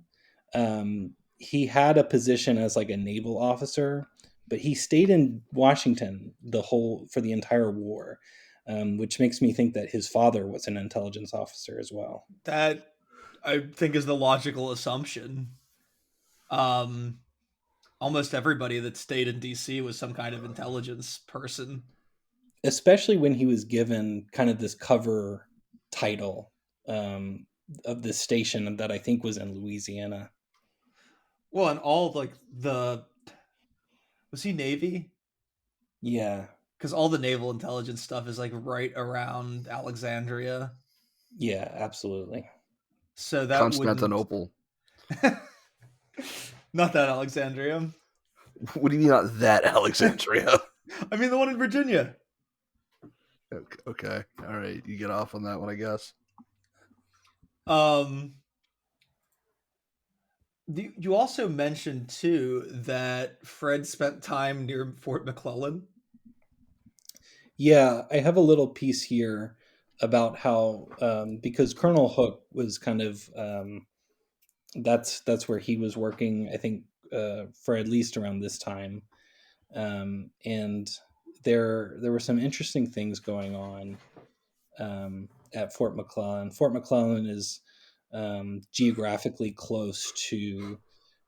He had a position as like a naval officer, but he stayed in Washington for the entire war, which makes me think that his father was an intelligence officer as well. That I think is the logical assumption. Almost everybody that stayed in DC was some kind of intelligence person. Especially when he was given kind of this cover title of this station that I think was in Louisiana. Well, and all like was he Navy? Yeah. Because all the naval intelligence stuff is like right around Alexandria. Yeah, absolutely. So that Constantinople. Not that Alexandria. What do you mean not that Alexandria? I mean the one in Virginia. Okay. All right. You get off on that one, I guess. You also mentioned too that Fred spent time near Fort McClellan. Yeah, I have a little piece here about how because Colonel Hook was kind of that's where he was working, I think, for at least around this time, and there were some interesting things going on at Fort McClellan. Fort McClellan is geographically close to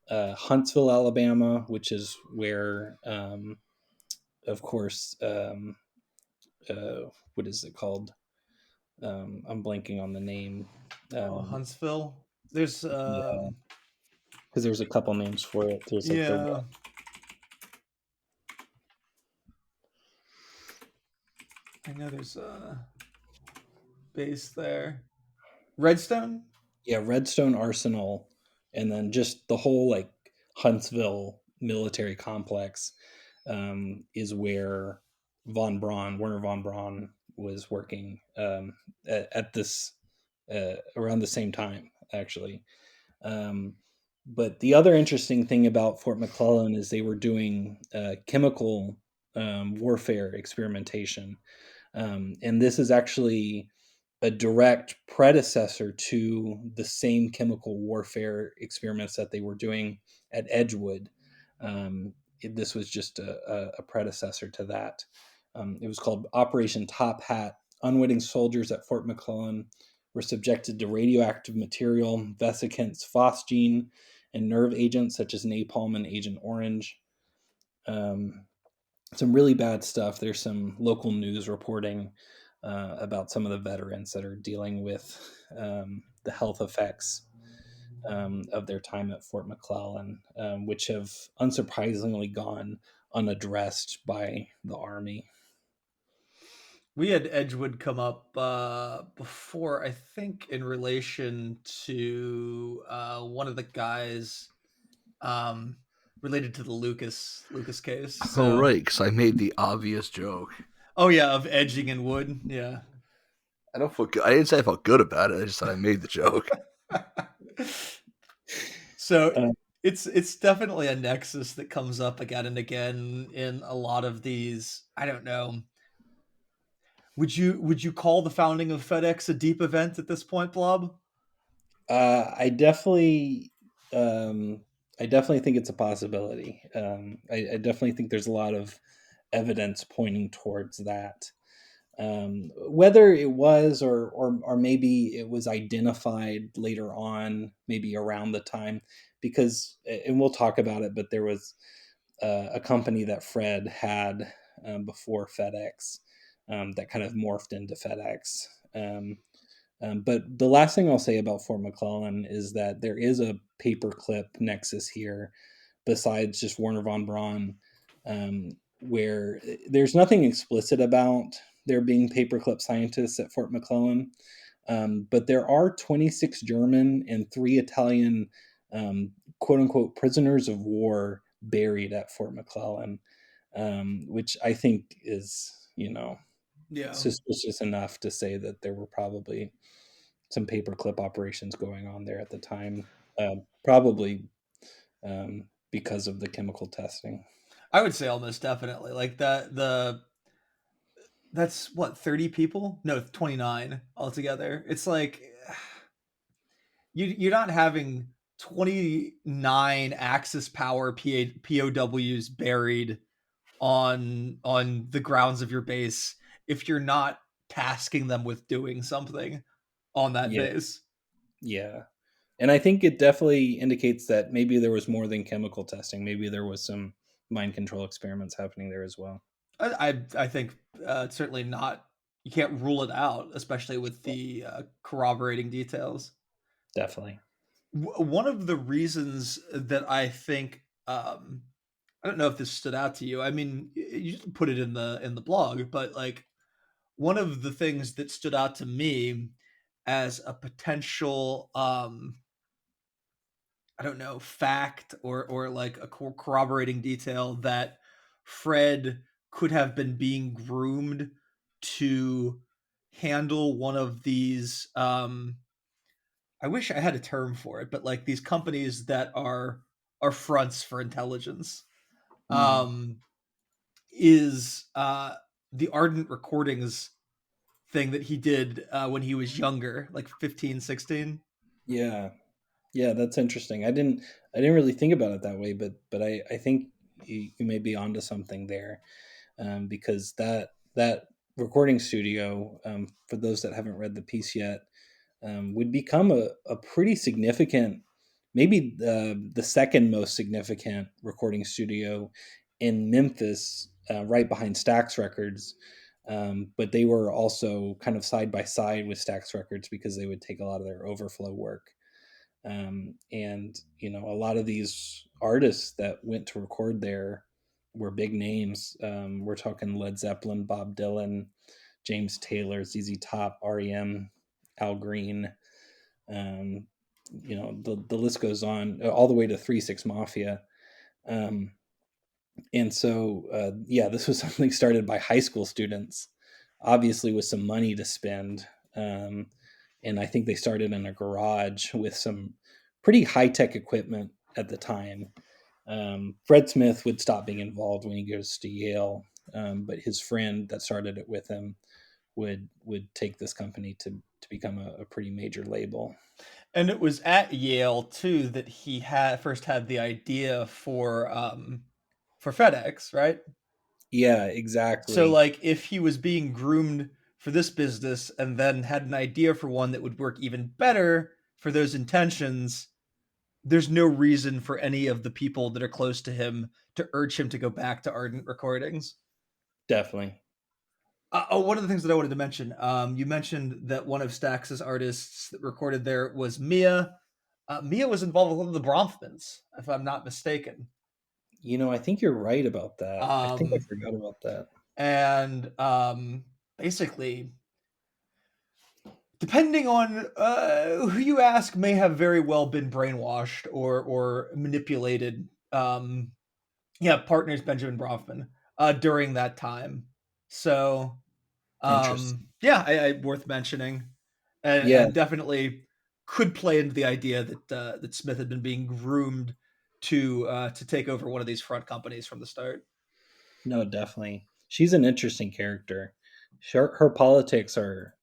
Huntsville, Alabama, which is where, of course, what is it called? I'm blanking on the name. Huntsville. There's because there's a couple names for it. There's like the I know there's a base there. Redstone? Yeah, Redstone Arsenal, and then just the whole like Huntsville military complex is where Werner von Braun was working at this around the same time, actually. But the other interesting thing about Fort McClellan is they were doing chemical warfare experimentation. And this is actually a direct predecessor to the same chemical warfare experiments that they were doing at Edgewood. This was just a predecessor to that. It was called Operation Top Hat. Unwitting soldiers at Fort McClellan were subjected to radioactive material, vesicants, phosgene, and nerve agents such as napalm and Agent Orange. Some really bad stuff. There's some local news reporting about some of the veterans that are dealing with the health effects of their time at Fort McClellan, which have unsurprisingly gone unaddressed by the Army. We had Edgewood come up before, I think, in relation to one of the guys related to the Lucas case. So, right, because I made the obvious joke. Oh yeah, of edging in wood. Yeah. I don't feel good. I didn't say I felt good about it. I just said I made the joke. So it's definitely a nexus that comes up again and again in a lot of these. I don't know. Would you call the founding of FedEx a deep event at this point, Blobb? I definitely think it's a possibility. I definitely think there's a lot of evidence pointing towards that. Whether it was or maybe it was identified later on, maybe around the time, because, and we'll talk about it, but there was a company that Fred had before FedEx that kind of morphed into FedEx. But the last thing I'll say about Fort McClellan is that there is a paperclip nexus here, besides just Werner von Braun, where there's nothing explicit about there being paperclip scientists at Fort McClellan, but there are 26 German and 3 Italian quote unquote prisoners of war buried at Fort McClellan, which I think is, suspicious enough to say that there were probably some paperclip operations going on there at the time, probably because of the chemical testing. I would say almost definitely. Like that's what, 30 people? No, 29 altogether. It's like you're not having 29 Axis power POWs buried on the grounds of your base if you're not tasking them with doing something on that base. Yeah. And I think it definitely indicates that maybe there was more than chemical testing. Maybe there was some mind control experiments happening there as well. I think certainly not. You can't rule it out, especially with the corroborating details. Definitely. One of the reasons that I think, I don't know if this stood out to you. I mean, you just put it in the blog, but like one of the things that stood out to me as a potential, I don't know, fact or like a corroborating detail that Fred could have been being groomed to handle one of these, I wish I had a term for it, but like these companies that are fronts for intelligence, is the Ardent Recordings thing that he did when he was younger, like 15, 16. Yeah, that's interesting. I didn't really think about it that way, but I think you may be onto something there, because that recording studio, for those that haven't read the piece yet, would become a pretty significant, maybe the second most significant recording studio in Memphis, right behind Stax Records. But they were also kind of side by side with Stax Records because they would take a lot of their overflow work. And a lot of these artists that went to record there were big names. We're talking Led Zeppelin, Bob Dylan, James Taylor, ZZ Top, REM, Al Green. The list goes on all the way to 3-6 Mafia. And so, this was something started by high school students, obviously with some money to spend. And I think they started in a garage with some pretty high-tech equipment at the time. Fred Smith would stop being involved when he goes to Yale, but his friend that started it with him would take this company to become a pretty major label. And it was at Yale too that he first had the idea for FedEx, right? Yeah, exactly. So like if he was being groomed for this business and then had an idea for one that would work even better for those intentions, there's no reason for any of the people that are close to him to urge him to go back to Ardent Recordings. Definitely. One of the things that I wanted to mention, you mentioned that one of Stax's artists that recorded there was Mia. Mia was involved with one of the Bronfmans, if I'm not mistaken. I think you're right about that. I think I forgot about that. And basically, depending on who you ask, may have very well been brainwashed or manipulated. Partners Benjamin Bronfman during that time. So, worth mentioning, and definitely could play into the idea that Smith had been being groomed to take over one of these front companies from the start. No, definitely. She's an interesting character. Her politics are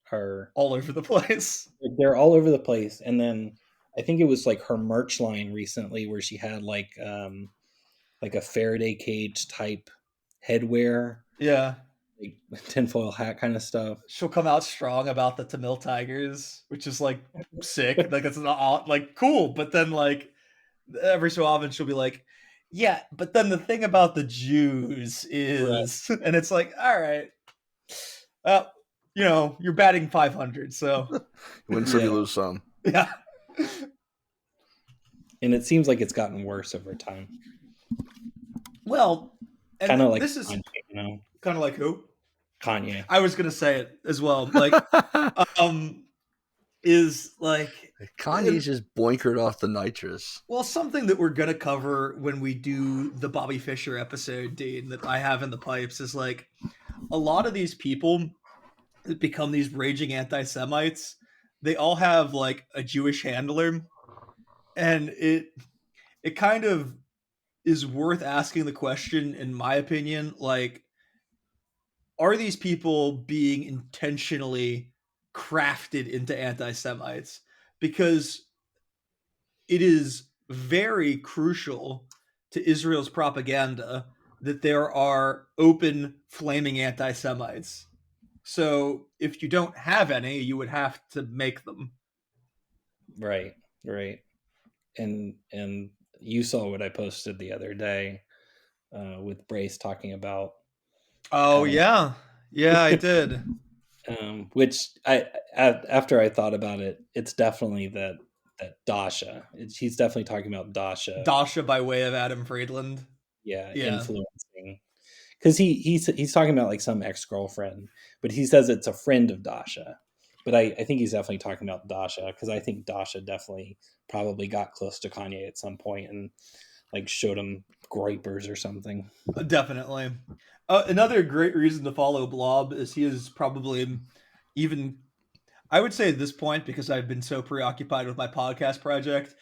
all over the place. They're all over the place. And then I think it was like her merch line recently where she had like a Faraday cage type headwear. Yeah. Like tinfoil hat kind of stuff. She'll come out strong about the Tamil Tigers, which is like sick. Like it's not like cool, but then like every so often she'll be like, yeah, but then the thing about the Jews is, right. And it's like, all right. You're batting 500, so You win some, you lose some. Yeah. And it seems like it's gotten worse over time. Well, kind of like this is Kanye, kind of like who? Kanye. I was gonna say it as well. Like, is like Kanye's just boinkered off the nitrous. Well, something that we're gonna cover when we do the Bobby Fischer episode, Dean, that I have in the pipes is like a lot of these people that become these raging anti-Semites. They all have like a Jewish handler, and it kind of is worth asking the question, in my opinion, like, are these people being intentionally crafted into anti-Semites? Because it is very crucial to Israel's propaganda that there are open, flaming anti-Semites. So if you don't have any, you would have to make them. Right. And you saw what I posted the other day with Brace talking about. Oh, yeah, I did. Which after I thought about it, it's definitely that Dasha. He's definitely talking about Dasha. Dasha by way of Adam Friedland. Yeah. Influencing. Because he's talking about like some ex-girlfriend, but he says it's a friend of Dasha. But I think he's definitely talking about Dasha, because I think Dasha definitely probably got close to Kanye at some point and like showed him gripers or something. Definitely. Another great reason to follow Blobb is he is probably even, I would say at this point, because I've been so preoccupied with my podcast project,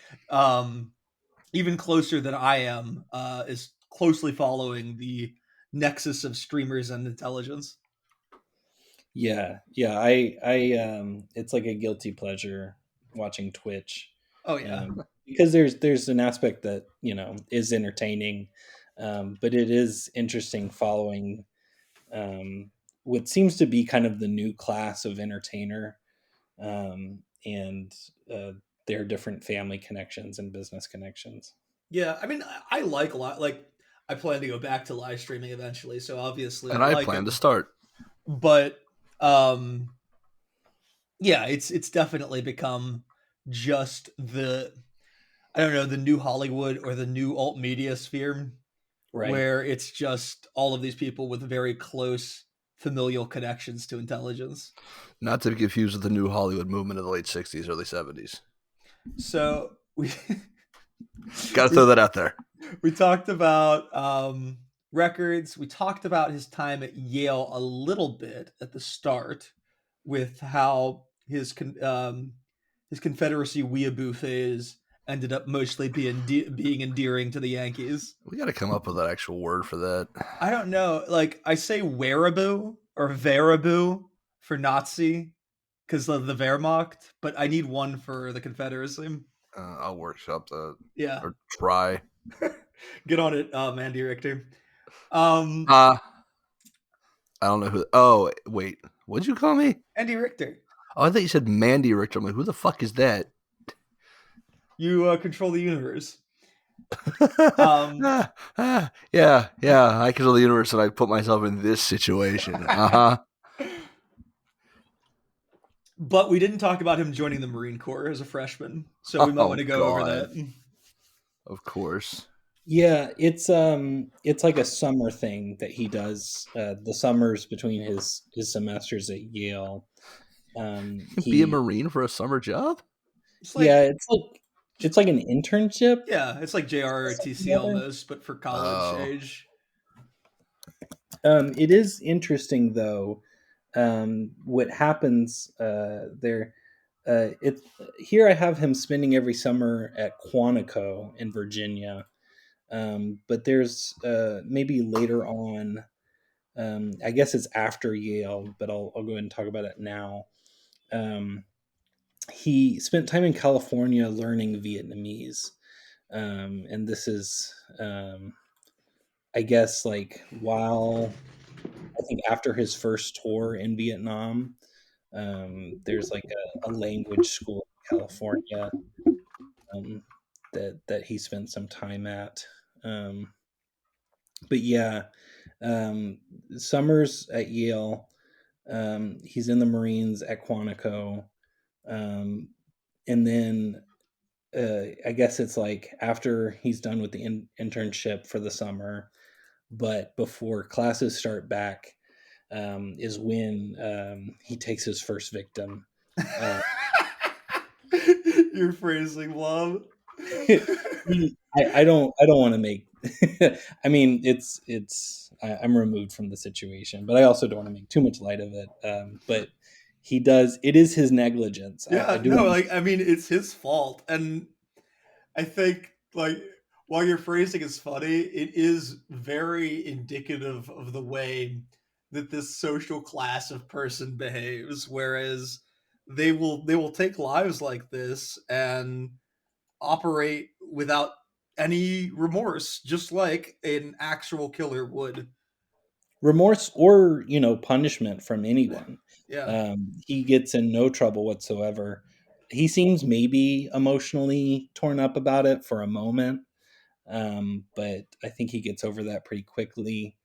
even closer than I am, is closely following the nexus of streamers and intelligence. Yeah. I it's like a guilty pleasure watching Twitch. Oh yeah. Because there's an aspect that, is entertaining, but it is interesting following what seems to be kind of the new class of entertainer, and their different family connections and business connections. Yeah, I mean, I like a lot. Like, I plan to go back to live streaming eventually, so obviously, and I plan to start. But yeah, it's definitely become just the new Hollywood or the new alt media sphere, right, where it's just all of these people with very close familial connections to intelligence. Not to be confused with the new Hollywood movement of the late 60s, early 70s. So we got to throw that out there. We talked about records. We talked about his time at Yale a little bit at the start, with how his Confederacy weeaboo phase ended up mostly being endearing to the Yankees. We got to come up with an actual word for that. I don't know. Like, I say wearaboo or veraboo for Nazi because of the Wehrmacht, but I need one for the Confederacy. I'll workshop that. Yeah. Or try. Get on it, Mandy Richter. I don't know who. Oh, wait. What'd you call me? Andy Richter. Oh, I thought you said Mandy Richter. I'm like, who the fuck is that? You control the universe. Yeah. I control the universe, and I put myself in this situation. But we didn't talk about him joining the Marine Corps as a freshman, so we might want to go over that. Of course. Yeah, it's like a summer thing that he does. The summers between his semesters at Yale. Be a Marine for a summer job? It's like an internship. Yeah, it's like JROTC almost, but for college age. It is interesting though. What happens there? Here I have him spending every summer at Quantico in Virginia. But there's maybe later on, I guess it's after Yale, but I'll go ahead and talk about it now. He spent time in California learning Vietnamese. And this is, I guess, like I think after his first tour in Vietnam, there's like a language school in California that he spent some time at. But yeah, summers at Yale, He's in the Marines at Quantico. And then I guess it's like after he's done with the internship for the summer, but before classes start back, is when he takes his first victim. You're phrasing, Blobb. I don't want to make. I mean, I'm removed from the situation, but I also don't want to make too much light of it. But he does. It is his negligence. Yeah, I do. no, like I mean, it's his fault, and I think like while your phrasing is funny, it is very indicative of the way that this social class of person behaves. Whereas they will take lives like this and operate without any remorse, just like an actual killer would. Remorse or punishment from anyone. Yeah. He gets in no trouble whatsoever. He seems maybe emotionally torn up about it for a moment, but I think he gets over that pretty quickly.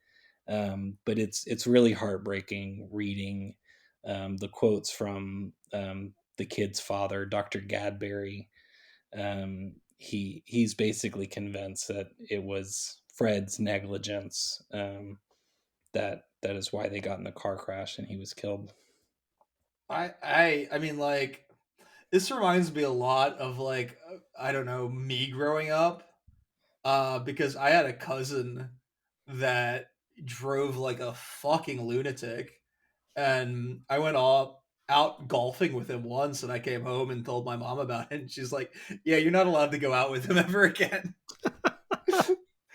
But it's really heartbreaking reading the quotes from the kid's father, Dr. Gadberry. He's basically convinced that it was Fred's negligence, that is why they got in the car crash and he was killed. I mean, like, this reminds me a lot of like, I don't know, me growing up, because I had a cousin that drove like a fucking lunatic, and I went out golfing with him once, and I came home and told my mom about it, and she's like, "Yeah, you're not allowed to go out with him ever again."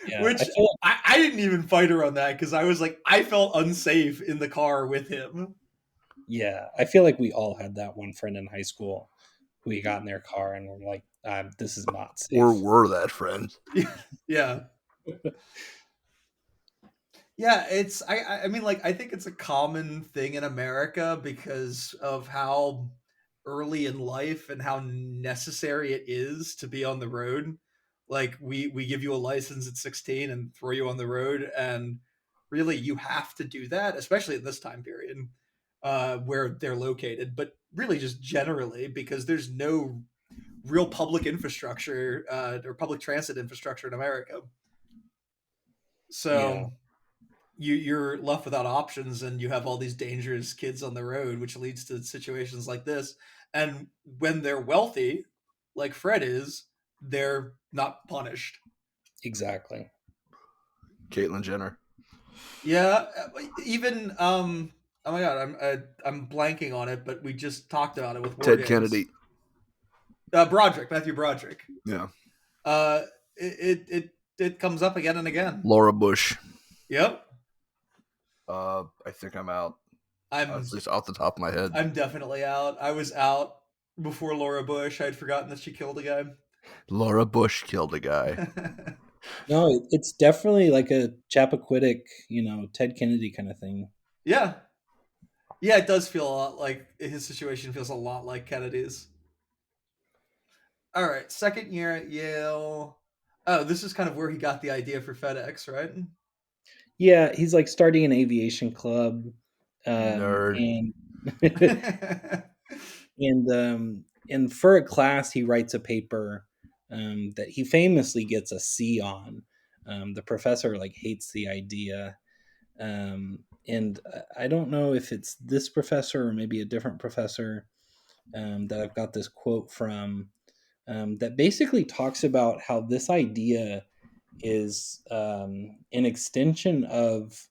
Yeah, Which I didn't even fight her on that because I was like, I felt unsafe in the car with him. Yeah, I feel like we all had that one friend in high school who we got in their car and we're like, this is not safe. Or were that friends? Yeah. Yeah, it's I mean, like, I think it's a common thing in America because of how early in life and how necessary it is to be on the road. Like, we give you a license at 16 and throw you on the road, and really you have to do that, especially in this time period, where they're located, but really just generally because there's no real public infrastructure, or public transit infrastructure in America. So Yeah. you're left without options, and you have all these dangerous kids on the road, which leads to situations like this. And when they're wealthy, like Fred is, they're not punished. Exactly. Caitlyn Jenner. Yeah, even oh my god, I'm blanking on it, but we just talked about it with War Ted Games. Kennedy. Matthew Broderick. Yeah. It comes up again and again. Laura Bush. Yep. I think I'm out. I'm at least off the top of my head. I'm definitely out. I was out before Laura Bush. I'd forgotten that she killed a guy. Laura Bush killed a guy. No, it's definitely like a Chappaquiddick, Ted Kennedy kind of thing. Yeah. Yeah, it does feel a lot like his situation feels a lot like Kennedy's. All right, second year at Yale. Oh, this is kind of where he got the idea for FedEx, right? Yeah, he's like starting an aviation club. Nerd. And for a class, he writes a paper that he famously gets a C on. The professor hates the idea. And I don't know if it's this professor or maybe a different professor that I've got this quote from that basically talks about how this idea is an extension of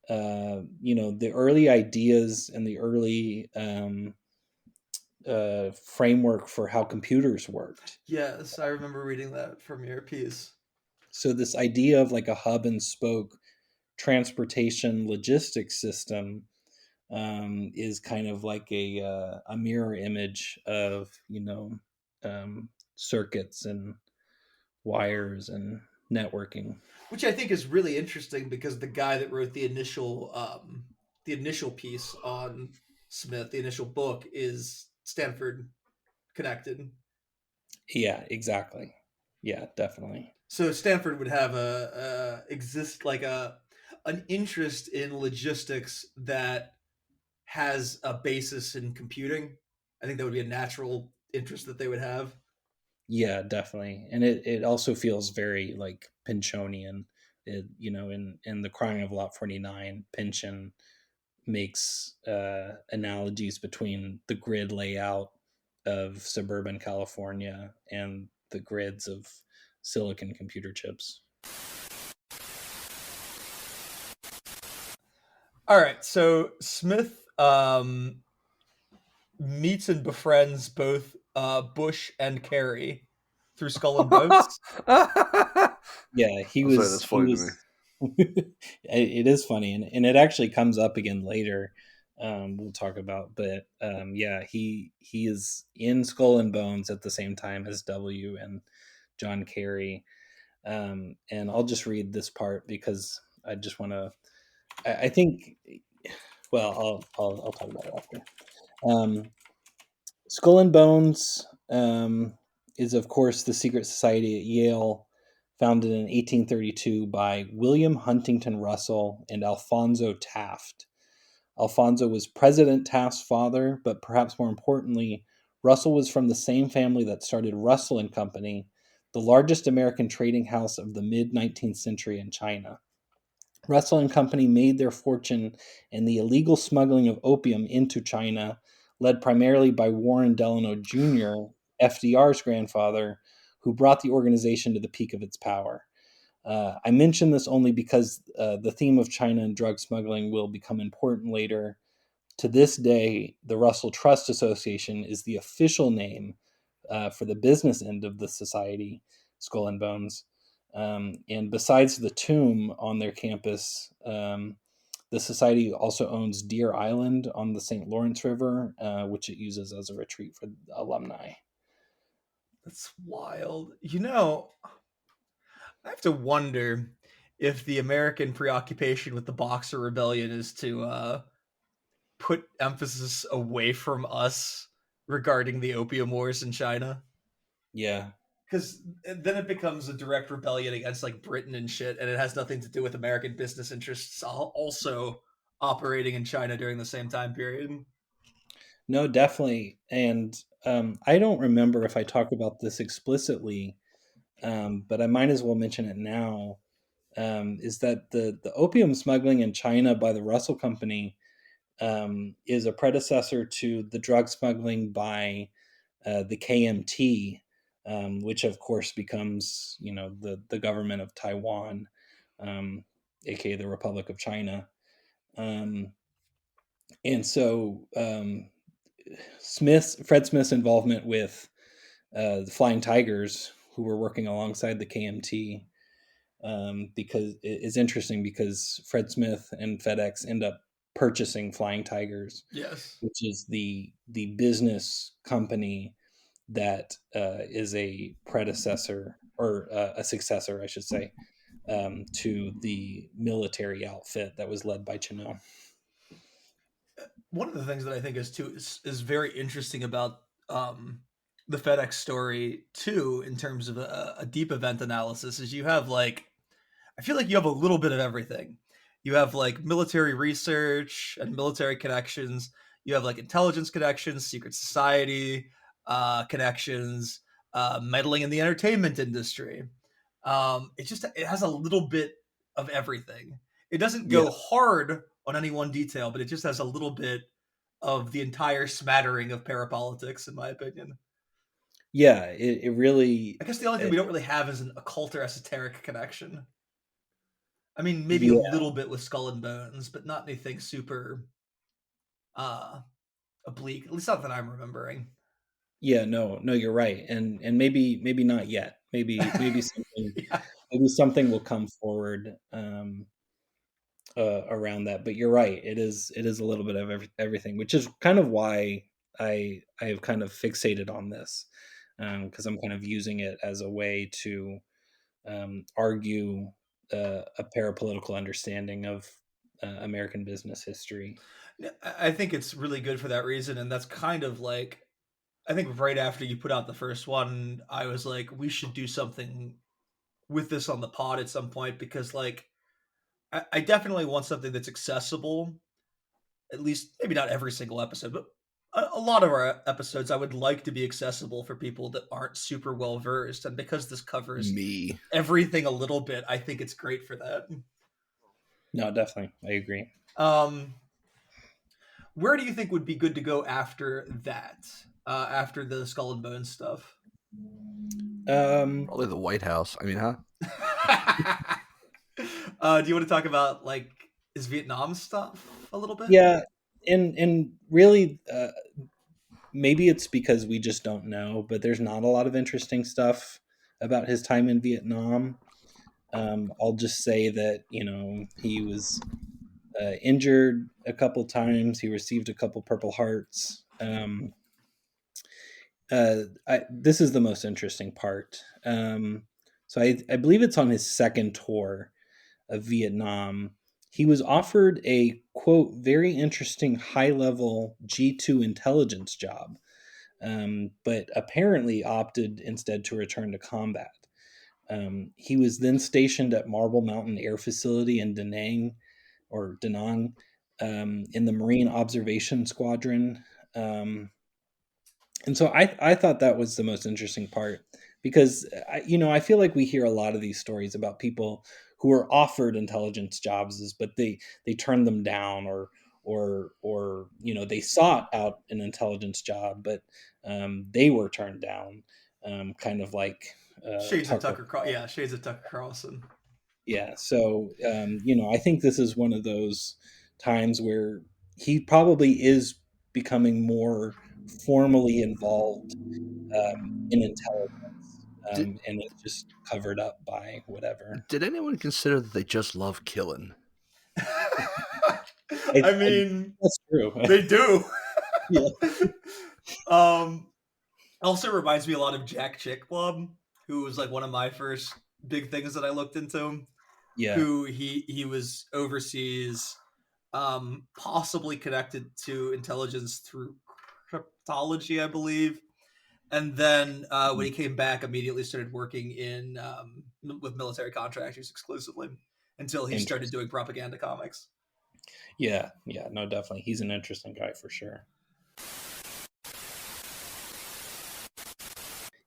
the early ideas and the early framework for how computers worked. Yes, I remember reading that from your piece. So this idea of a hub and spoke transportation logistics system is kind of like a mirror image of circuits and wires and networking, which I think is really interesting because the guy that wrote the initial piece on Smith, the initial book, is Stanford connected. Yeah, exactly. Yeah, definitely. So Stanford would have an interest in logistics that has a basis in computing. I think that would be a natural interest that they would have. Yeah, definitely. And it also feels very like Pynchonian. It, in the Crying of Lot 49, Pynchon makes analogies between the grid layout of suburban California and the grids of silicon computer chips. All right, so Smith meets and befriends both Bush and Kerry through Skull and Bones. Yeah, he I'm was. sorry, that's funny to me. It is funny, and it actually comes up again later. We'll talk about, but yeah, he is in Skull and Bones at the same time as W and John Kerry. And I'll just read this part because I just want to. I think. Well, I'll talk about it after. Skull and Bones is, of course, the secret society at Yale, founded in 1832 by William Huntington Russell and Alphonso Taft. Alphonso was President Taft's father, but perhaps more importantly, Russell was from the same family that started Russell and Company, the largest American trading house of the mid-19th century in China. Russell and Company made their fortune in the illegal smuggling of opium into China, led primarily by Warren Delano Jr., FDR's grandfather, who brought the organization to the peak of its power. I mention this only because the theme of China and drug smuggling will become important later. To this day, the Russell Trust Association is the official name for the business end of the society, Skull and Bones. And besides the tomb on their campus, the society also owns Deer Island on the St. Lawrence River, which it uses as a retreat for alumni. That's wild. I have to wonder if the American preoccupation with the Boxer Rebellion is to put emphasis away from us regarding the opium wars in China. Yeah. Because then it becomes a direct rebellion against like Britain and shit, and it has nothing to do with American business interests also operating in China during the same time period. No, definitely. And I don't remember if I talk about this explicitly, but I might as well mention it now. Is that the opium smuggling in China by the Russell Company is a predecessor to the drug smuggling by the KMT, which of course becomes the government of Taiwan, aka the Republic of China. And so Fred Smith's involvement with the Flying Tigers, who were working alongside the KMT, because it's interesting because Fred Smith and FedEx end up purchasing Flying Tigers, Yes, which is the business company that is a predecessor or a successor, I should say, to the military outfit that was led by Chino. one of the things that I think is very interesting about the FedEx story too, in terms of a deep event analysis, is you have I feel like you have a little bit of everything. You have like military research and military connections. You have like intelligence connections, secret society connections, meddling in the entertainment industry. It has a little bit of everything. It doesn't go hard on any one detail, but it just has a little bit of the entire smattering of parapolitics, in my opinion. Yeah, it really. I guess the only thing we don't really have is an occult or esoteric connection. I mean, maybe a little bit with Skull and Bones, but not anything super oblique. At least not that I'm remembering. Yeah, no, you're right, and maybe not yet. Maybe something maybe something will come forward around that. But you're right. It is a little bit of everything, which is kind of why I have kind of fixated on this, because I'm kind of using it as a way to argue a parapolitical understanding of American business history. I think it's really good for that reason, and that's kind of like, I think right after you put out the first one, I was like, we should do something with this on the pod at some point, because like I definitely want something that's accessible, at least maybe not every single episode, but a lot of our episodes I would like to be accessible for people that aren't super well versed. And because this covers Me. everything a little bit, I think it's great for that. No, definitely. I agree. Where do you think would be good to go after that? After the Skull and Bones stuff? Probably the White House. I mean, huh? Do you want to talk about like his Vietnam stuff a little bit? Yeah, and really, maybe it's because we just don't know, but there's not a lot of interesting stuff about his time in Vietnam. I'll just say that, he was injured a couple times. He received a couple Purple Hearts. This is the most interesting part. So I believe it's on his second tour of Vietnam. He was offered a, quote, very interesting high-level G2 intelligence job, but apparently opted instead to return to combat. He was then stationed at Marble Mountain Air Facility in Da Nang, in the Marine Observation Squadron. And so I thought that was the most interesting part, because I feel like we hear a lot of these stories about people who are offered intelligence jobs, but they turn them down, or they sought out an intelligence job, but they were turned down, kind of like Shades of Tucker Carlson. Yeah, so I think this is one of those times where he probably is becoming more formally involved in intelligence, and it's just covered up by whatever. Did anyone consider that they just love killing? I mean, that's true. They do. Yeah. Also reminds me a lot of Jack Chick Blobb, who was like one of my first big things that I looked into. Yeah. Who he was overseas, possibly connected to intelligence through cryptology, I believe. And then when he came back, immediately started working in with military contractors exclusively until he started doing propaganda comics. Yeah, no, definitely. He's an interesting guy for sure.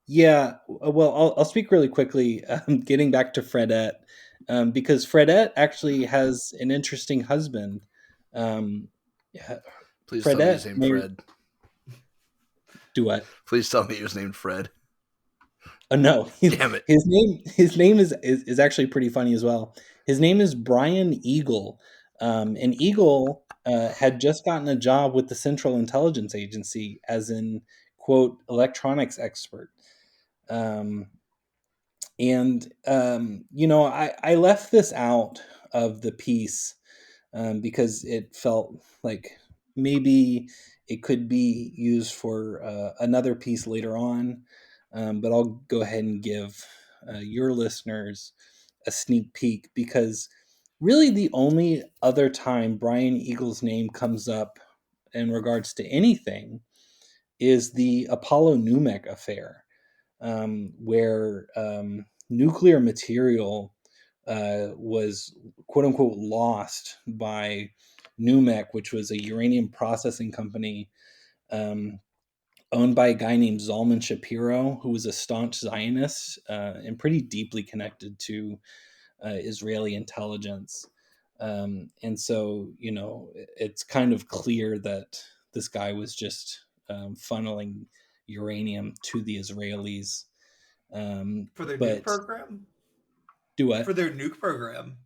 Yeah, well, I'll speak really quickly, getting back to Fredette, because Fredette actually has an interesting husband. Please tell me his name Fred. Do what? Please tell me he was named Fred. Oh no! Damn it! His name is actually pretty funny as well. His name is Brian Eagle, and Eagle had just gotten a job with the Central Intelligence Agency as an, quote, electronics expert. I left this out of the piece because it felt like maybe it could be used for another piece later on, but I'll go ahead and give your listeners a sneak peek, because really the only other time Brian Eagle's name comes up in regards to anything is the Apollo Numek affair, where nuclear material was, quote unquote, lost by Numek, which was a uranium processing company owned by a guy named Zalman Shapiro, who was a staunch Zionist and pretty deeply connected to Israeli intelligence. And so, it's kind of clear that this guy was just funneling uranium to the Israelis. For their nuke program? Do what? For their nuke program.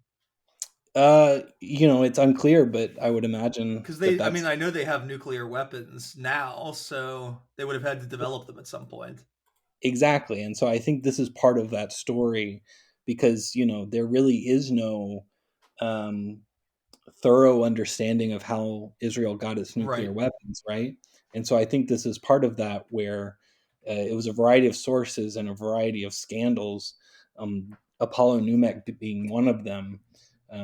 It's unclear, but I would imagine because I know they have nuclear weapons now, so they would have had to develop them at some point. Exactly. And so I think this is part of that story, because, there really is no thorough understanding of how Israel got its nuclear weapons, right? And so I think this is part of that, where it was a variety of sources and a variety of scandals, Apollo Numek being one of them,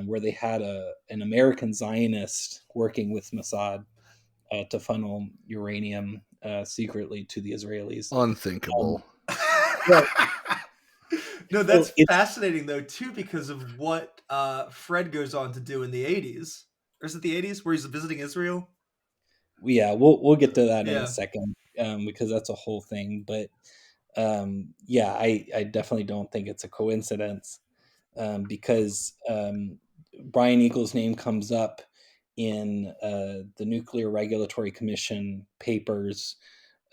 where they had an American Zionist working with Mossad to funnel uranium secretly to the Israelis. Unthinkable. No, that's fascinating though too, because of what Fred goes on to do in the 80s. Or is it the 80s where he's visiting Israel? Yeah, we'll get to that in a Yeah. second, because that's a whole thing. But yeah, I definitely don't think it's a coincidence, because Brian Eagle's name comes up in the Nuclear Regulatory Commission papers,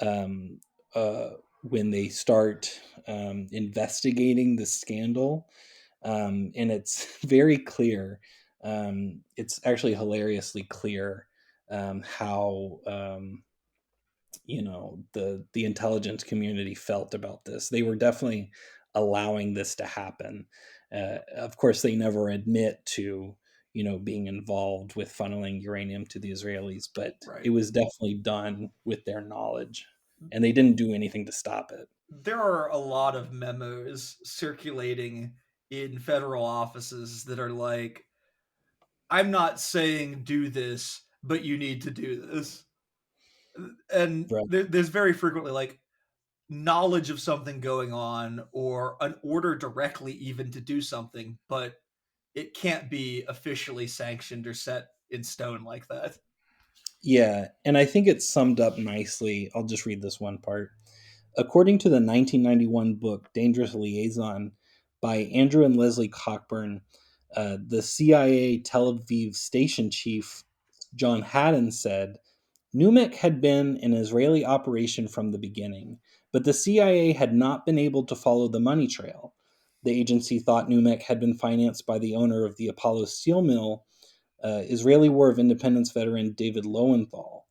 um, uh, when they start investigating the scandal. And it's very clear. It's actually hilariously clear how the intelligence community felt about this. They were definitely allowing this to happen. Of course, they never admit to being involved with funneling uranium to the Israelis, but Right. it was definitely done with their knowledge, and they didn't do anything to stop it. There are a lot of memos circulating in federal offices that are like, I'm not saying do this, but you need to do this. And Right. there's very frequently like knowledge of something going on or an order directly even to do something, but it can't be officially sanctioned or set in stone like that. Yeah, and I think it's summed up nicely. I'll just read this one part. According to the 1991 book Dangerous Liaison by Andrew and Leslie Cockburn, the CIA Tel Aviv station chief John Haddon said Numek had been an Israeli operation from the beginning, but the CIA had not been able to follow the money trail. The agency thought Numek had been financed by the owner of the Apollo steel mill, Israeli War of Independence veteran David Lowenthal.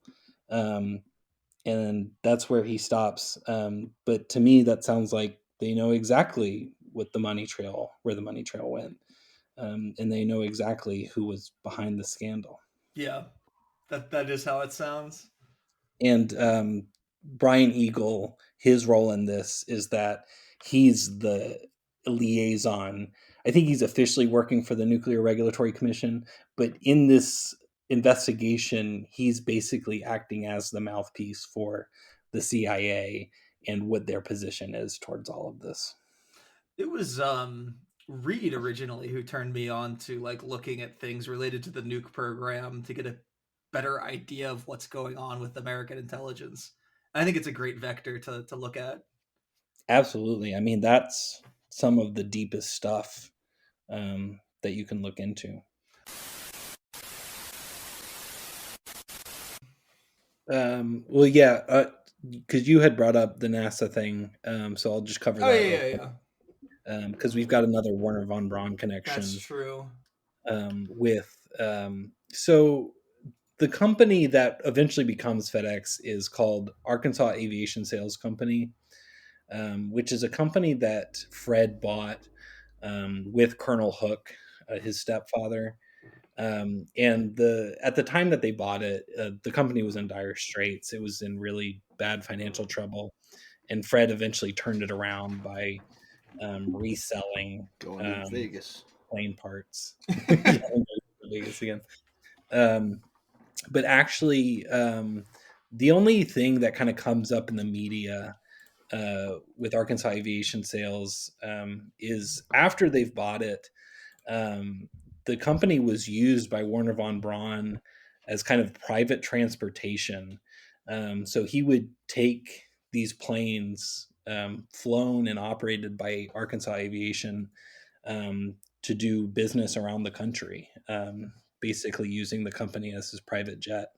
And that's where he stops. But to me, that sounds like they know exactly where the money trail went, and they know exactly who was behind the scandal. Yeah, that is how it sounds. And Brian Eagle, his role in this is that he's the liaison. I think he's officially working for the Nuclear Regulatory Commission, but in this investigation, he's basically acting as the mouthpiece for the CIA and what their position is towards all of this. It was Reed originally who turned me on to like looking at things related to the nuke program to get a better idea of what's going on with American intelligence. I think it's a great vector to look at. Absolutely. I mean, that's some of the deepest stuff that you can look into. Well, yeah, because you had brought up the NASA thing, so I'll just cover Oh that. yeah. Because we've got another Werner von Braun connection. That's true. So the company that eventually becomes FedEx is called Arkansas Aviation Sales Company, which is a company that Fred bought with Colonel Hook, his stepfather. And at the time that they bought it, the company was in dire straits. It was in really bad financial trouble, and Fred eventually turned it around by reselling Going to Vegas. plane parts. Vegas again. But actually, the only thing that kind of comes up in the media with Arkansas Aviation Sales is after they've bought it, the company was used by Werner von Braun as kind of private transportation. So he would take these planes flown and operated by Arkansas Aviation to do business around the country, basically using the company as his private jet.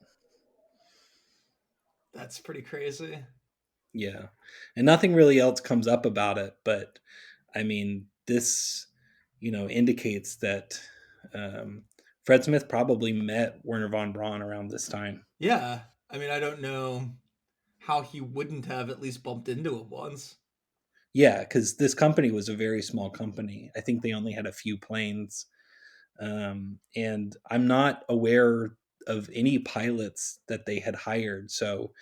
That's pretty crazy. Yeah. And nothing really else comes up about it, but I mean, this, indicates that Fred Smith probably met Werner von Braun around this time. Yeah. I mean, I don't know how he wouldn't have at least bumped into him once. Yeah, because this company was a very small company. I think they only had a few planes. And I'm not aware of any pilots that they had hired. So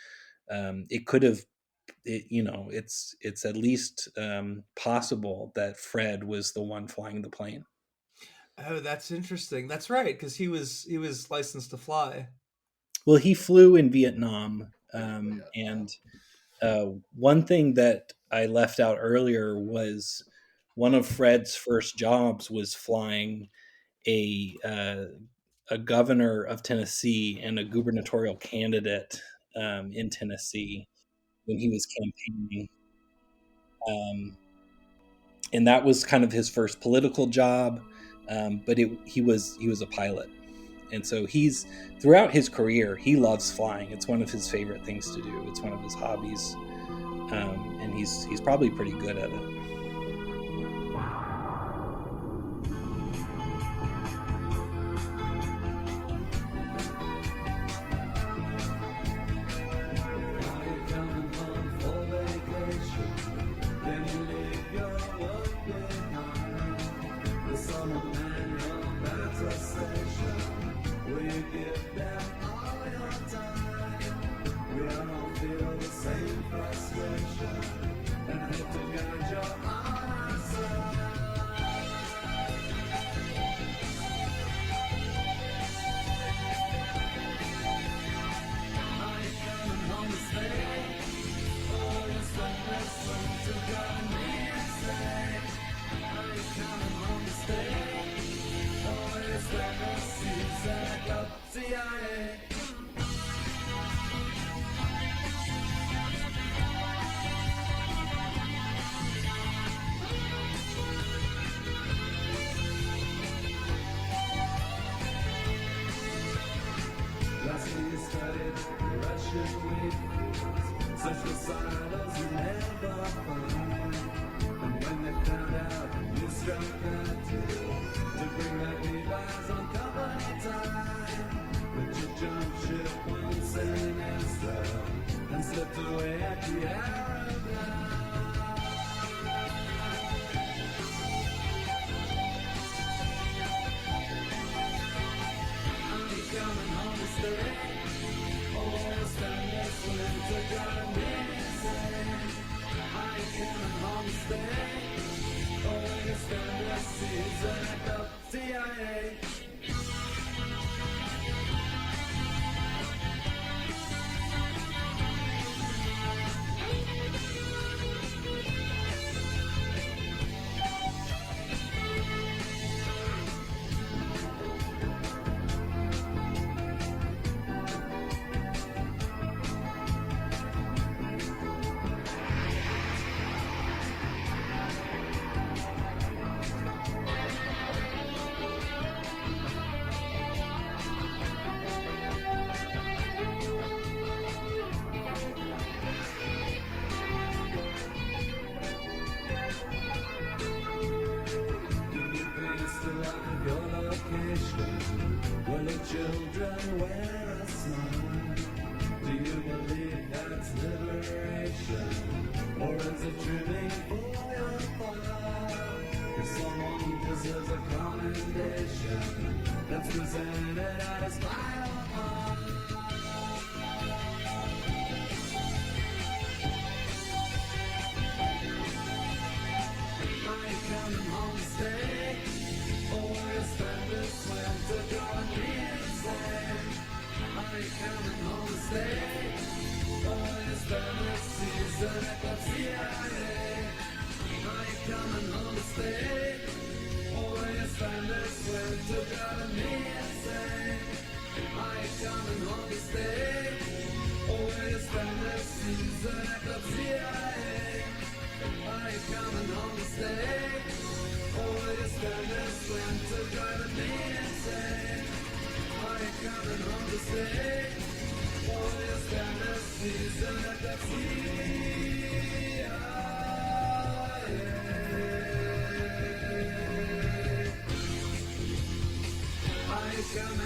it could have, it's at least possible that Fred was the one flying the plane. Oh, that's interesting. That's right, because he was licensed to fly. Well, he flew in Vietnam, and one thing that I left out earlier was one of Fred's first jobs was flying a a governor of Tennessee and a gubernatorial candidate in Tennessee when he was campaigning. And that was kind of his first political job, but he was a pilot. And so he's, throughout his career, he loves flying. It's one of his favorite things to do. It's one of his hobbies. And he's probably pretty good at it. Coming